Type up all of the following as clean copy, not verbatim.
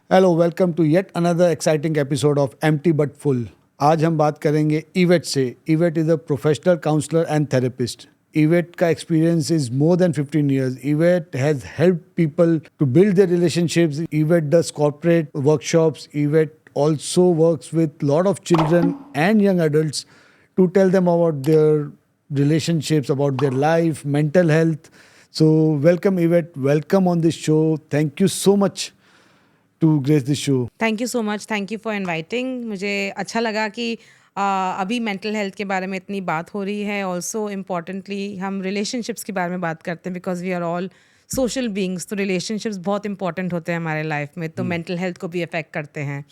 Hello welcome to yet another exciting episode of empty but full. आज हम बात करेंगे इवेट से। Yvette is a professional counsellor and therapist. Yvette का experience is more than 15 years. Yvette has help people to build their relationships. Yvette does corporate workshops. Yvette also works with lot of children and young adults to tell them about their relationships, about their life, mental health. So welcome Yvette, welcome on this show. Thank you so much to grace this show. Thank you so much, thank you for inviting. मुझे अच्छा लगा कि अभी mental health के बारे में इतनी बात हो रही है। ऑल्सो इम्पॉर्टेंटली हम रिलेशनशिप्स के बारे में बात करते हैं because we are all social beings. तो रिलेशनशिप्स बहुत इंपॉर्टेंट होते हैं हमारे लाइफ में, तो मेंटल हेल्थ को भी अफेक्ट करते हैं।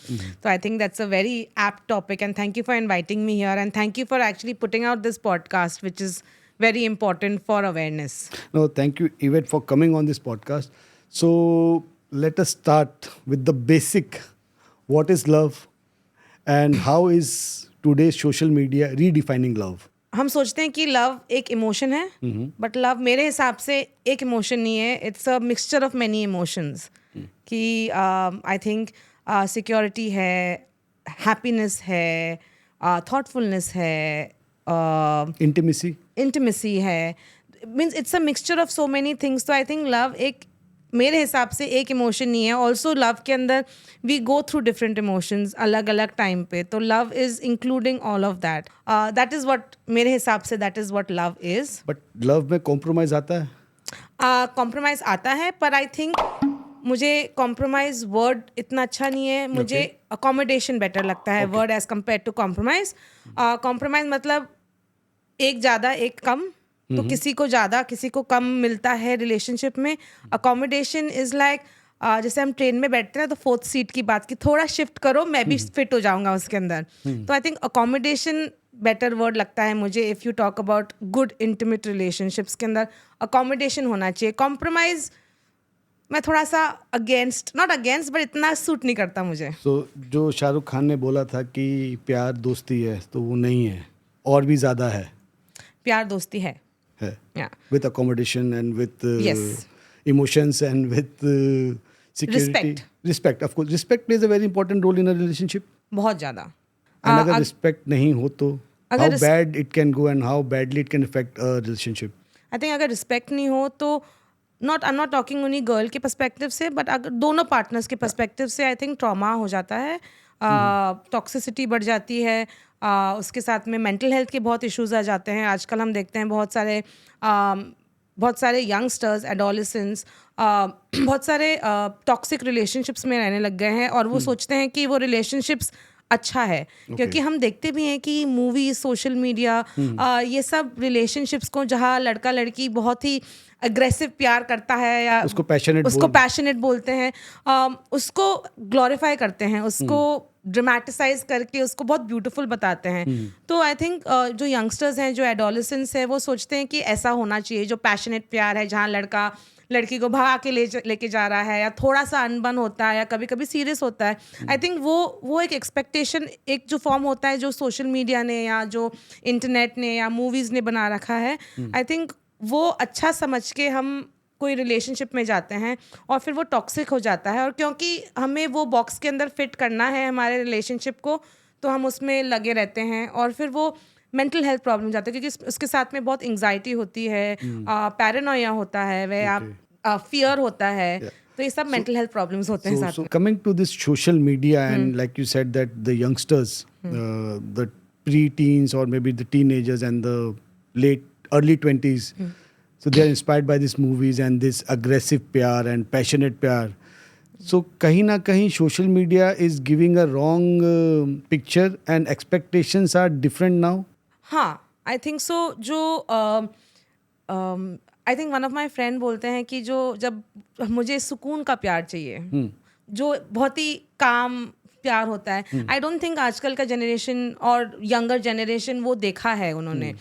तो I think that's a very apt topic and thank you for inviting me here and thank you for actually putting out this podcast which is very important for awareness. No, thank you Yvette for coming on this podcast. So let us start with the basic. What is love and how is today's social media redefining love? हम सोचते हैं कि love एक emotion है, but love मेरे हिसाब से एक इमोशन नहीं है। It's a mixture of many emotions. कि आई थिंक सिक्योरिटी है, हैप्पीनेस है, थॉटफुलनेस है, Intimacy. है। Means it's a mixture of so many things. तो आई थिंक लव एक मेरे हिसाब से एक इमोशन नहीं है। ऑल्सो लव के अंदर we go through different emotions अलग अलग टाइम पे। तो love is including all of that. That is what मेरे हिसाब से that is what love is. But love में compromise आता है? कॉम्प्रोमाइज़ आता है, पर आई थिंक मुझे कॉम्प्रोमाइज़ वर्ड इतना अच्छा नहीं है। मुझे अकोमोडेशन बेटर लगता है word as compare to compromise. Compromise मतलब एक ज़्यादा एक कम, तो किसी को ज़्यादा किसी को कम मिलता है रिलेशनशिप में। अकोमोडेशन इज़ लाइक जैसे हम ट्रेन में बैठते हैं तो फोर्थ सीट की बात की थोड़ा शिफ्ट करो, मैं भी फिट हो जाऊंगा उसके अंदर। तो I think accommodation better word लगता है मुझे। If you talk about good intimate relationships के अंदर अकोमोडेशन होना चाहिए। कॉम्प्रोमाइज़ मैं थोड़ा सा अगेंस्ट, नॉट अगेंस्ट, बट इतना सूट नहीं करता मुझे। So जो शाहरुख खान ने बोला था कि प्यार दोस्ती है, तो वो नहीं है, और भी ज़्यादा है। प्यार दोस्ती है। Yeah. With accommodation and with Yes. emotions and with security. Respect, of course. Respect plays a very important role in a relationship. बहुत ज़्यादा। And अगर respect नहीं हो तो how अगर bad it can go and how badly it can affect a relationship. I think अगर respect नहीं हो तो आई am not talking only girl के पर्सपेक्टिव से, बट अगर दोनों पार्टनर्स के पर्सपेक्टिव से आई थिंक ट्रॉमा हो जाता है, टॉक्सिसिटी बढ़ जाती है। उसके साथ में मेंटल हेल्थ के बहुत इश्यूज आ जाते हैं। आजकल हम देखते हैं बहुत सारे यंगस्टर्स, एडोलेसेंट्स बहुत सारे टॉक्सिक रिलेशनशिप्स में रहने लग गए हैं और वो सोचते हैं कि वो रिलेशनशिप्स अच्छा है। क्योंकि हम देखते भी हैं कि मूवी, सोशल मीडिया, ये सब रिलेशनशिप्स को जहाँ लड़का लड़की बहुत ही अग्रेसिव प्यार करता है या उसको पैशनेट बोलते हैं, उसको ग्लोरीफाई करते हैं, उसको ड्रामेटिसाइज करके उसको बहुत ब्यूटीफुल बताते हैं। तो आई थिंक जो यंगस्टर्स हैं, जो एडोलेसेंट्स हैं, वो सोचते हैं कि ऐसा होना चाहिए जो पैशनेट प्यार है, जहाँ लड़का लड़की को भगा के लेके जा रहा है, या थोड़ा सा अनबन होता है, या कभी कभी सीरियस होता है। आई थिंक वो एक एक्सपेक्टेशन, एक जो फॉर्म होता है जो सोशल मीडिया ने या जो इंटरनेट ने या मूवीज़ ने बना रखा है, आई थिंक वो अच्छा समझ के हम कोई रिलेशनशिप में जाते हैं और फिर वो टॉक्सिक हो जाता है। और क्योंकि हमें वो बॉक्स के अंदर फिट करना है हमारे रिलेशनशिप को, तो हम उसमें लगे रहते हैं और फिर वो मेंटल हेल्थ प्रॉब्लम जाता है, क्योंकि उसके साथ में बहुत एंग्जाइटी होती है, पैरानोया होता है, वह फियर होता है। तो ये सब मेंटल हेल्थ प्रॉब्लम्स होते हैं साथ में। Coming to this social media and like you said that the youngsters, the pre-teens or maybe the teenagers and the early 20s, so they are inspired by these movies and this aggressive pyar and passionate pyar. So kahin na kahin social media is giving a wrong picture and expectations are different now. हाँ, आई think so. जो I think one of my friend बोलते हैं कि जब मुझे सुकून का प्यार चाहिए, जो बहुत ही काम प्यार होता है, आई डोंट थिंक आजकल का जनरेशन और यंगर जनरेशन वो देखा है उन्होंने।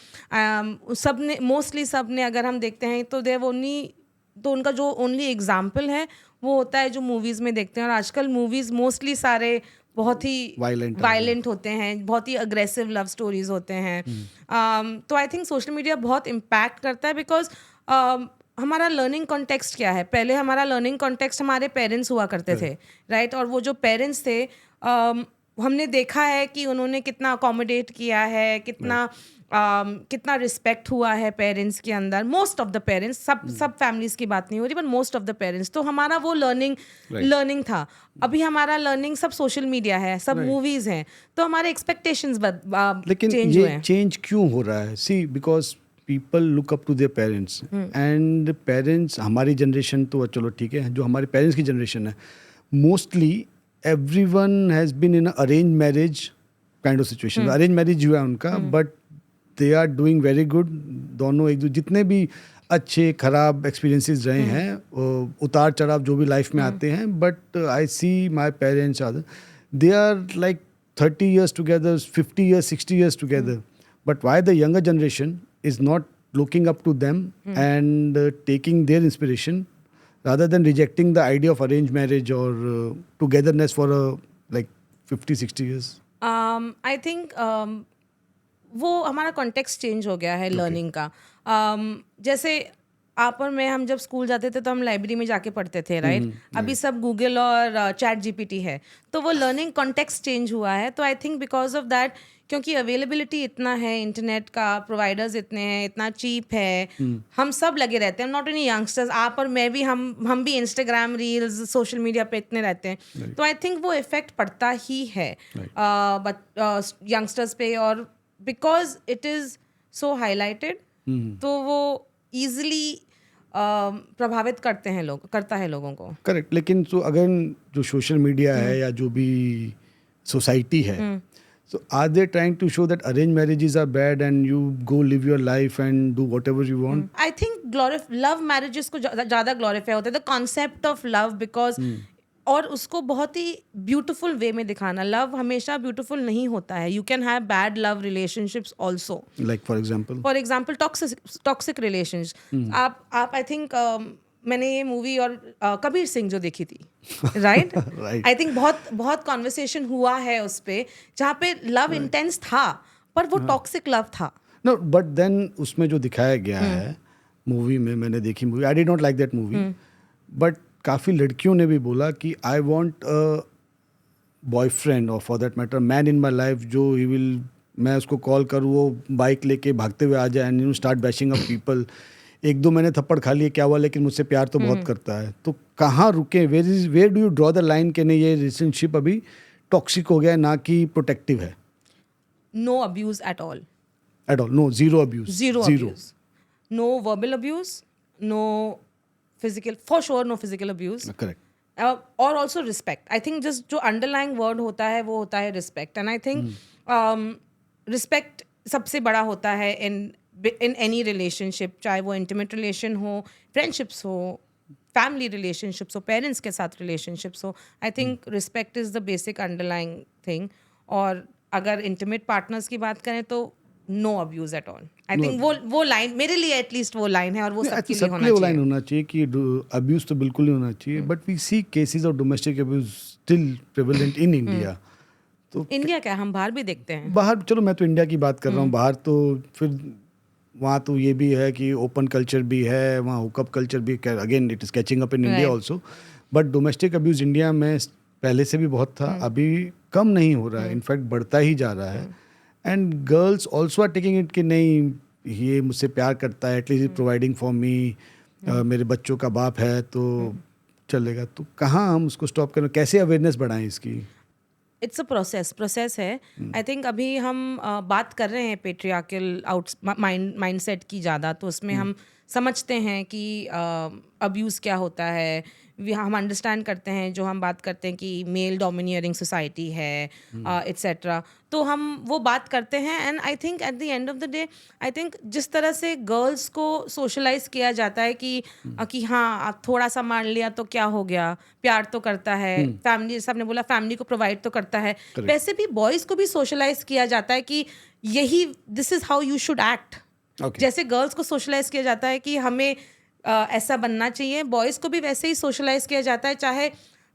सब ने मोस्टली सब ने अगर हम देखते हैं तो देव ओनली, तो उनका जो ओनली एग्जाम्पल है वो होता है जो मूवीज़ में देखते हैं। और आजकल मूवीज़ मोस्टली सारे बहुत ही वायलेंट होते हैं, बहुत ही अग्रेसिव लव स्टोरीज होते हैं। तो आई थिंक सोशल मीडिया बहुत इम्पैक्ट करता है बिकॉज हमारा लर्निंग कॉन्टेक्स्ट क्या है? पहले हमारा लर्निंग कॉन्टेक्स्ट हमारे पेरेंट्स हुआ करते थे, राइट? और वो जो पेरेंट्स थे, हमने देखा है कि उन्होंने कितना अकोमोडेट किया है, कितना रिस्पेक्ट हुआ है पेरेंट्स के अंदर। मोस्ट ऑफ द पेरेंट्स, सब फैमिलीज की बात नहीं हो रही, but most of the parents. तो हमारा वो लर्निंग था। अभी हमारा लर्निंग सब सोशल मीडिया है, सब मूवीज हैं, तो हमारे एक्सपेक्टेशंस लेकिन चेंज हुए ये हैं। चेंज क्यों हो रहा है? See, because people look up to their parents, and parents, हमारी जनरेशन तो चलो ठीक है, जो हमारे पेरेंट्स की जनरेशन है, mostly everyone has been in arrange marriage kind of situation. Arrange marriage हुआ है उनका, but they are doing very good. दोनों एक दूसरे, जितने भी अच्छे खराब एक्सपीरियंसेस रहे हैं, उतार चढ़ाव जो भी लाइफ में आते हैं, but I see my parents are, they are like 30 years together, 50 years, 60 years together. But why the younger generation is not looking up to them and taking their inspiration rather than rejecting the idea of arranged marriage or togetherness for like 50, 60 years? I think वो हमारा context change हो गया है learning का। जैसे आप और मैं, हम जब स्कूल जाते थे तो हम लाइब्रेरी में जाके पढ़ते थे, राइट? अभी सब गूगल और चैट जीपीटी है, तो वो लर्निंग कॉन्टेक्स्ट चेंज हुआ है। तो I think because of that, क्योंकि अवेलेबिलिटी इतना है इंटरनेट का, प्रोवाइडर्स इतने हैं, इतना चीप है, हम सब लगे रहते हैं। नॉट ओनली यंगस्टर्स, आप और मैं भी, हम भी इंस्टाग्राम रील्स, सोशल मीडिया पे इतने रहते हैं। तो आई थिंक वो इफेक्ट पड़ता ही है यंगस्टर्स पे, और because it is so highlighted, तो वो ईजिली प्रभावित करता है लोगों को। करेक्ट। लेकिन तो अगर जो सोशल मीडिया है या जो भी सोसाइटी है, so are they trying to show that arranged marriages are bad and you go live your life and do whatever you want? I think love marriages को ज़्यादा ग्लोरीफाई होता है, the concept of love, because और उसको बहुत ही beautiful way में दिखाना। Love हमेशा ब्यूटीफुल नहीं होता है, you can have bad love relationships also. Like for example? Toxic relations. आप आई थिंक मैंने ये मूवी और कबीर सिंह जो देखी थी, राइट? Right. आई थिंक बहुत कॉन्वर्सेशन हुआ है उस पे, जहाँ पे लव इंटेंस था, पर वो टॉक्सिक लव था। No, but then उसमें जो दिखाया गया है मूवी में, मैंने देखी movie, I did not like that movie, but काफ़ी लड़कियों ने भी बोला कि आई वॉन्ट अ बॉयफ्रेंड, और for that matter man in my life, जो ही विल, मैं उसको कॉल करूँ वो बाइक लेके भागते हुए आ जाए and you start bashing up people. एक दो मैंने थप्पड़ खा लिए, क्या हुआ, लेकिन मुझसे प्यार तो बहुत करता है। तो कहाँ रुके? Where do you draw the line कि नहीं, ये रिलेशनशिप अभी टॉक्सिक हो गया है, ना कि प्रोटेक्टिव है? No abuse at all. At all? No, zero abuse? Zero abuse. No verbal abuse, no physical, for sure no physical abuse. Correct. और also respect. I think just जो अंडरलाइंग वर्ड होता है वो होता है respect, and I think respect सबसे बड़ा होता है इन एनी रिलेशनशिप, चाहे वो इंटीमेट रिलेशन हो, फ्रेंडशिप्स हो, फैमिली रिलेशनशिप्स हो, पेरेंट्स के साथ रिलेशनशिप्स हो। I think respect is the basic underlying thing. और अगर इंटीमेट पार्टनर्स की बात करें तो no abuse at all. I think वो लाइन मेरे लिए एटलीस्ट वो लाइन है, और वो सबके लिए होना वो लाइन चाहिए। होना चाहिए कि अब्यूज तो बिल्कुल नहीं होना चाहिए, but we see cases of domestic abuse still prevalent in India. तो इंडिया क्या, हम बाहर भी देखते हैं। बाहर, चलो मैं तो इंडिया की बात कर रहा हूँ, बाहर तो फिर वहाँ तो ये भी है कि ओपन कल्चर भी है, वहाँ हुकअप कल्चर भी, again it is catching up in India also, but domestic abuse India में पहले से भी बहुत था, अभी कम नहीं हो रहा है, इनफैक्ट बढ़ता ही जा रहा है। And girls also are taking it कि नहीं, ये मुझसे प्यार करता है, एटलीस्ट प्रोवाइडिंग फॉर मी, मेरे बच्चों का बाप है तो चलेगा। तो कहाँ हम उसको स्टॉप करें, कैसे अवेयरनेस बढ़ाएं इसकी? इट्स अ प्रोसेस है। आई थिंक अभी हम बात कर रहे हैं पेट्रियार्कल माइंडसेट की ज़्यादा, तो उसमें हम समझते हैं कि अब्यूज़ क्या होता है, हम अंडरस्टैंड करते हैं, जो हम बात करते हैं कि मेल डोमिनियरिंग सोसाइटी है एट्सेट्रा, तो हम वो बात करते हैं। And I think at the end of the day, I think जिस तरह से गर्ल्स को सोशलाइज किया जाता है कि हाँ आप थोड़ा सा मान लिया तो क्या हो गया, प्यार तो करता है, फैमिली, सबने बोला फैमिली को प्रोवाइड तो करता है, वैसे भी बॉयज़ को भी सोशलाइज किया जाता है कि यही, this is how you should act. जैसे गर्ल्स को सोशलाइज किया जाता है कि हमें ऐसा बनना चाहिए, बॉयज़ को भी वैसे ही सोशलाइज किया जाता है, चाहे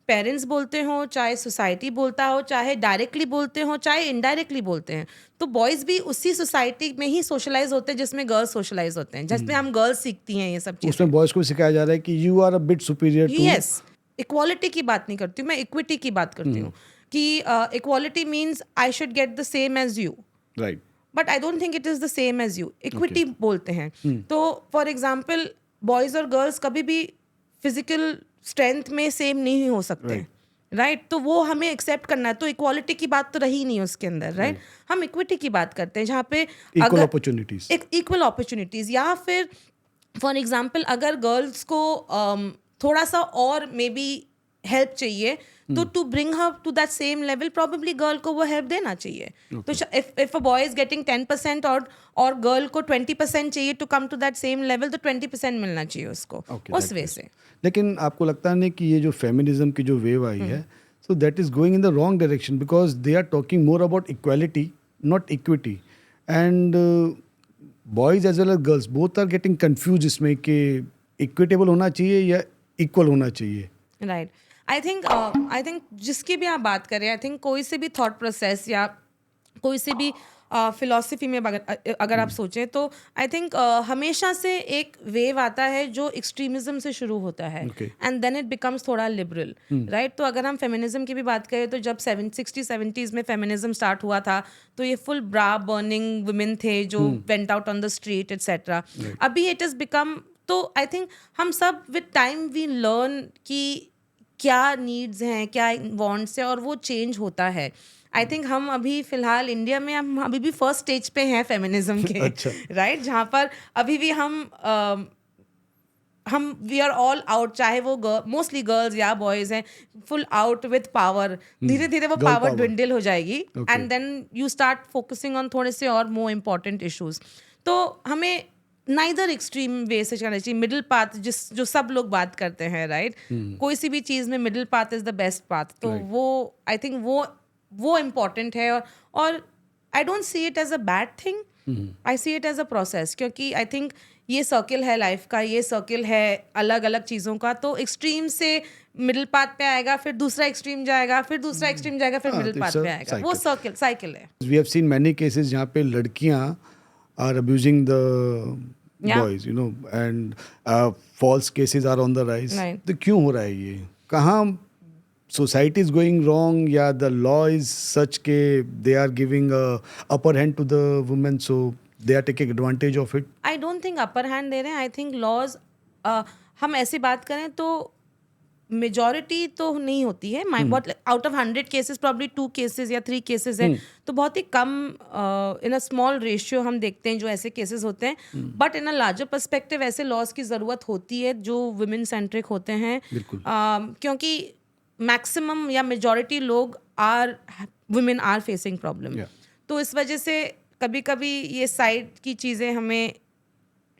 पेरेंट्स बोलते हो, चाहे सोसाइटी बोलता हो, चाहे डायरेक्टली बोलते हो, चाहे इनडायरेक्टली बोलते हैं, तो बॉयज़ भी उसी सोसाइटी में ही सोशलाइज़ होते हैं जिसमें गर्ल्स सोशलाइज़ होते हैं, जिसमें हम गर्ल्स सीखती हैं ये सब चीज़ें। उसमें बॉयज़ को सिखाया जा रहा है कि you are a bit superior to. Yes, equality की बात नहीं करती हूँ मैं, इक्विटी की बात करती हूँ कि equality means I should get the same as you, right. But I don't think it is the same as you. Equity बोलते हैं। तो फॉर एग्जाम्पल बॉयज़ और गर्ल्स कभी भी फिजिकल स्ट्रेंथ में सेम नहीं हो सकते, राइट? तो वो हमें एक्सेप्ट करना है। तो इक्वालिटी की बात तो रही नहीं उसके अंदर, राइट? हम इक्विटी की बात करते हैं, जहाँ पे इक्वल अपॉर्चुनिटीज। इक्वल अपॉर्चुनिटीज, या फिर फॉर एग्जाम्पल अगर गर्ल्स को थोड़ा सा और मे बी हेल्प चाहिए, तो to bring her to that same level probably girl को वो हेल्प देना चाहिए। तो if a boy is getting 10% और गर्ल को 20% चाहिए to come to that same level, तो 20% मिलना चाहिए उसको, उस वे से। लेकिन आपको लगता नहीं कि ये जो फेमिनिज्म की जो वेव आई है, so that is going in the wrong direction, because they are talking more about equality, not equity, and boys as well as girls both are getting confuse इसमें कि इक्विटेबल होना चाहिए या इक्वल होना चाहिए। राइट। आई थिंक जिसकी भी आप बात करें, आई थिंक कोई से भी थॉट प्रोसेस या कोई से भी फिलॉसफी में अगर आप सोचें, तो आई थिंक हमेशा से एक वेव आता है जो एक्सट्रीमिज्म से शुरू होता है, एंड देन इट बिकम्स थोड़ा लिबरल, राइट? तो अगर हम फेमिनिज्म की भी बात करें, तो जब 60-70s में फेमिनिज्म स्टार्ट हुआ था, तो ये फुल ब्रा बर्निंग वुमेन थे जो went out on the street etcetera. अभी इट इज़ बिकम, तो आई थिंक हम सब विद टाइम वी लर्न कि क्या नीड्स हैं, क्या वांट्स हैं, और वो चेंज होता है। आई थिंक हम अभी फिलहाल इंडिया में हम अभी भी फर्स्ट स्टेज पे हैं फेमिनिज्म के, अच्छा। राइट? जहाँ पर अभी भी हम वी आर ऑल आउट, चाहे वो मोस्टली गर्ल्स या बॉयज हैं, फुल आउट विथ पावर। धीरे धीरे वो पावर ड्विंडल हो जाएगी, and then you start focusing on थोड़े से और मोर इम्पॉर्टेंट इश्यूज। तो हमें नाइदर एक्सट्रीम वे से जाना चाहिए, मिडिल पाथ जो सब लोग बात करते हैं, राइट? कोई सी भी चीज़ में middle path is the best path. तो वो आई थिंक वो इम्पॉर्टेंट है, और I don't see it as a bad thing, I see it as a process, क्योंकि आई थिंक ये सर्किल है लाइफ का, ये सर्किल है अलग अलग चीज़ों का। तो एक्सट्रीम से मिडिल पाथ पे आएगा, फिर दूसरा एक्सट्रीम जाएगा, फिर दूसरा एक्सट्रीम जाएगा, फिर मिडिल पाथ पे आएगा। वो साइकिल है। We have seen many cases जहाँ पे लड़कियाँ are abusing the boys, you know, and false cases are on the rise. Right. तो क्यों हो रहा है ये? कहाँ society is going wrong, या the law is such के they are giving a upper hand to the women, so they are taking advantage of it? I don't think upper hand दे रहे हैं। I think laws, हम ऐसी बात करें तो majority तो नहीं होती है, बहुत out of 100 cases probably 2 cases या 3 केसेस है, तो बहुत ही कम इन अ स्मॉल रेशियो हम देखते हैं जो ऐसे केसेस होते हैं। But in a larger perspective ऐसे लॉज की ज़रूरत होती है जो वुमेन सेंट्रिक होते हैं, क्योंकि मैक्सिमम या मेजॉरिटी लोग वुमेन आर फेसिंग प्रॉब्लम। तो इस वजह से कभी कभी ये साइड की चीज़ें हमें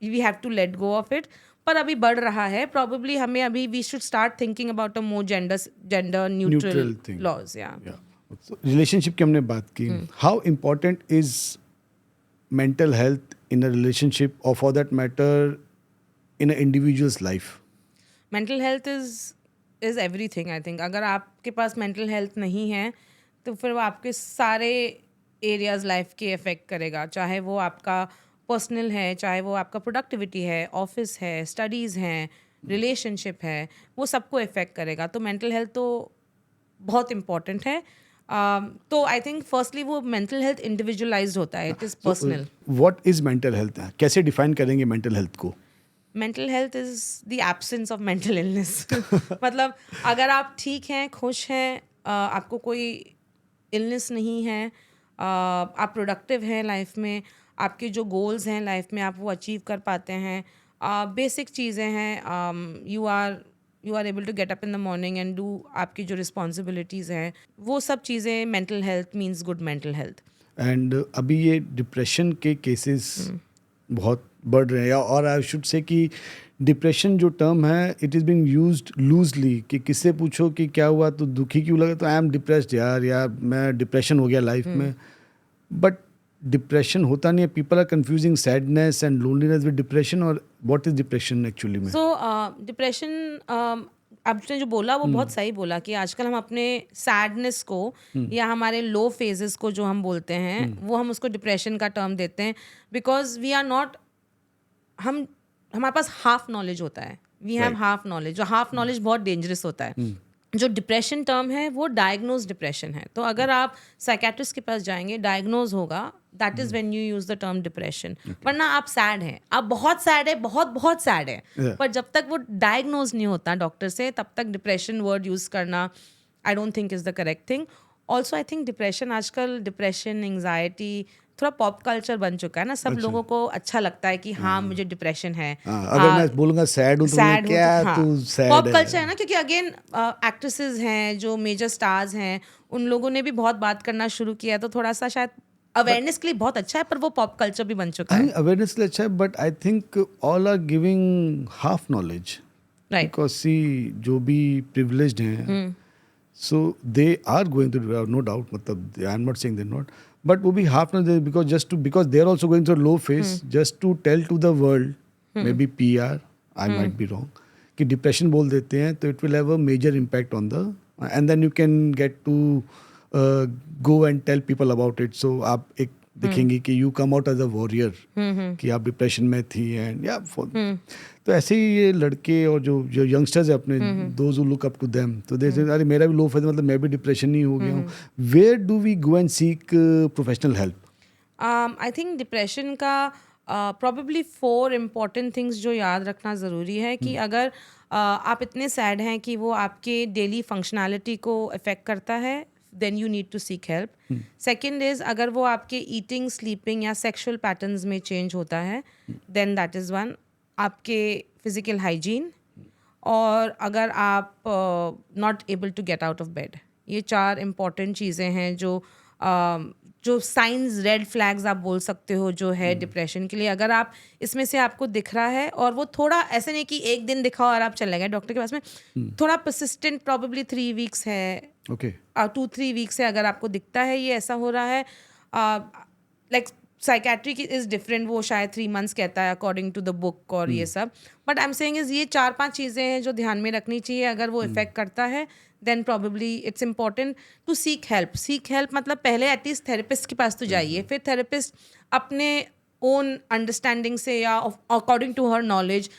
we have to let go of it, पर अभी बढ़ रहा है। प्रॉबेबली हमें अभी we should start thinking about a more gender neutral laws. या रिलेशनशिप की हमने बात की, how important is mental health in a relationship, और for that matter in a individual's life? Mental health is everything. I think अगर आपके पास mental health नहीं है, तो फिर वो आपके सारे एरियाज लाइफ के अफेक्ट करेगा, चाहे वो आपका पर्सनल है, चाहे वो आपका प्रोडक्टिविटी है, ऑफिस है, स्टडीज़ हैं, रिलेशनशिप है, वो सबको इफेक्ट करेगा। तो मेंटल हेल्थ तो बहुत इम्पॉर्टेंट है। तो आई थिंक फर्स्टली वो मेंटल हेल्थ इंडिविजुअलाइज्ड होता है, it is personal. What is mental health? कैसे डिफाइन करेंगे मेंटल हेल्थ को? Mental health is the absence of mental illness. मतलब अगर आप ठीक हैं, खुश हैं, आपको कोई इलनेस नहीं है, आप प्रोडक्टिव हैं लाइफ में, आपके जो गोल्स हैं लाइफ में आप वो अचीव कर पाते हैं, बेसिक चीज़ें हैं, you are able to get up in the morning and do, आपकी जो रिस्पॉन्सिबिलिटीज़ हैं, वो सब चीज़ें, mental health means good mental health. And अभी ये डिप्रेशन के केसेस बहुत बढ़ रहे हैं, और आई शुड से कि डिप्रेशन जो टर्म है it is being used loosely, कि किससे पूछो कि क्या हुआ तो दुखी क्यों लगा, तो आई एम डिप्रेस्ड यार, या मैं डिप्रेशन हो गया लाइफ में। बट डिप्रेशन होता नहीं है। People are confusing sadness and loneliness with depression, और व्हाट इज डिप्रेशन एक्चुअली में? सो डिप्रेशन आपने जो बोला वो बहुत सही बोला कि आजकल हम अपने सैडनेस को या हमारे लो फेजेस को जो हम बोलते हैं वो हम उसको डिप्रेशन का टर्म देते हैं, बिकॉज वी आर नॉट, हमारे पास हाफ नॉलेज होता है, वी हैव हाफ नॉलेज, जो हाफ नॉलेज बहुत डेंजरस होता है। जो डिप्रेशन टर्म है वो डायग्नोज डिप्रेशन है, तो अगर आप साइकेट्रिस्ट के पास जाएंगे डायग्नोज होगा, that is when you use the term depression. वरना आप सैड हैं, आप बहुत सैड है, बहुत बहुत सैड है, पर जब तक वो डायग्नोज नहीं होता डॉक्टर से तब तक डिप्रेशन वर्ड यूज करना I don't think is the correct thing. Also I think depression आजकल, डिप्रेशन, एंग्जाइटी थोड़ा पॉप कल्चर बन चुका है ना, सब लोगों को अच्छा लगता है कि हाँ मुझे डिप्रेशन है। अगर मैं बोलूंगा सैड हूँ तो सैड हो क्या तो, हाँ, तू सैड पॉप है। कल्चर है ना, क्योंकि अगेन एक्ट्रेसेस हैं जो मेजर स्टार्स हैं, उन लोगों ने भी बहुत बात करना शुरू किया है, तो थोड़ा सा शायद अवेयरनेस के लिए बहुत अच्छा है, पर वो पॉप कल्चर भी बन चुका है। अवेयरनेस के लिए अच्छा है, but I think all are giving half knowledge, right, because see जो भी प्रिविलेज्ड हैं, so they are going to, no doubt, मतलब I am not saying they not, but वो भी half knowledge, because just to, because they are also going through low phase, just to tell to the world, may be PR, I might be wrong, कि depression बोल देते हैं तो it will have a major impact on the, and then you can get to go and tell people about it. So आप एक दिखेंगी कि you come out as a warrior, कि आप डिप्रेशन में थी, एंड या तो ऐसे ही ये लड़के और जो यंगस्टर्स है अपने, those who look up to them, तो दे से अरे मेरा भी लो फेज, मतलब मैं भी डिप्रेशन ही हो गया हूँ। Where do we go and seek professional help? I think depression का प्रॉबेबली 4 इम्पॉर्टेंट थिंग्स जो याद रखना ज़रूरी है कि अगर आप इतने सैड हैं कि वो आपके डेली फंक्शनैलिटी को अफेक्ट करता है, then you need to seek help. Second is, अगर वो आपके ईटिंग, स्लीपिंग या सेक्शुअल पैटर्न्स में चेंज होता है, देन दैट इज़ वन। आपके फिजिकल हाइजीन, और अगर आप not able to get out of bed, ये 4 इम्पॉर्टेंट चीज़ें हैं जो साइंस, रेड फ्लैग्स आप बोल सकते हो जो है डिप्रेशन के लिए। अगर आप इसमें से आपको दिख रहा है, और वो थोड़ा ऐसे नहीं कि एक दिन दिखाओ और आप चले गए डॉक्टर के पास में, थोड़ा परसिस्टेंट, प्रॉबेबली 3 वीक्स है, ओके, 2-3 वीक्स है, अगर आपको दिखता है ये ऐसा हो रहा है, लाइक साइकेट्री की इज़ डिफरेंट, वो शायद 3 मंथ्स कहता है अकॉर्डिंग टू द बुक और ये सब, but I am saying is ये 4-5 चीज़ें हैं जो ध्यान में रखनी चाहिए। अगर वो इफेक्ट करता है, then probably it's important to seek help. Seek help मतलब पहले एटलीस्ट थेरेपिस्ट के पास तो जाइए, फिर थेरेपिस्ट अपने ओन अंडरस्टैंडिंग से या according to her knowledge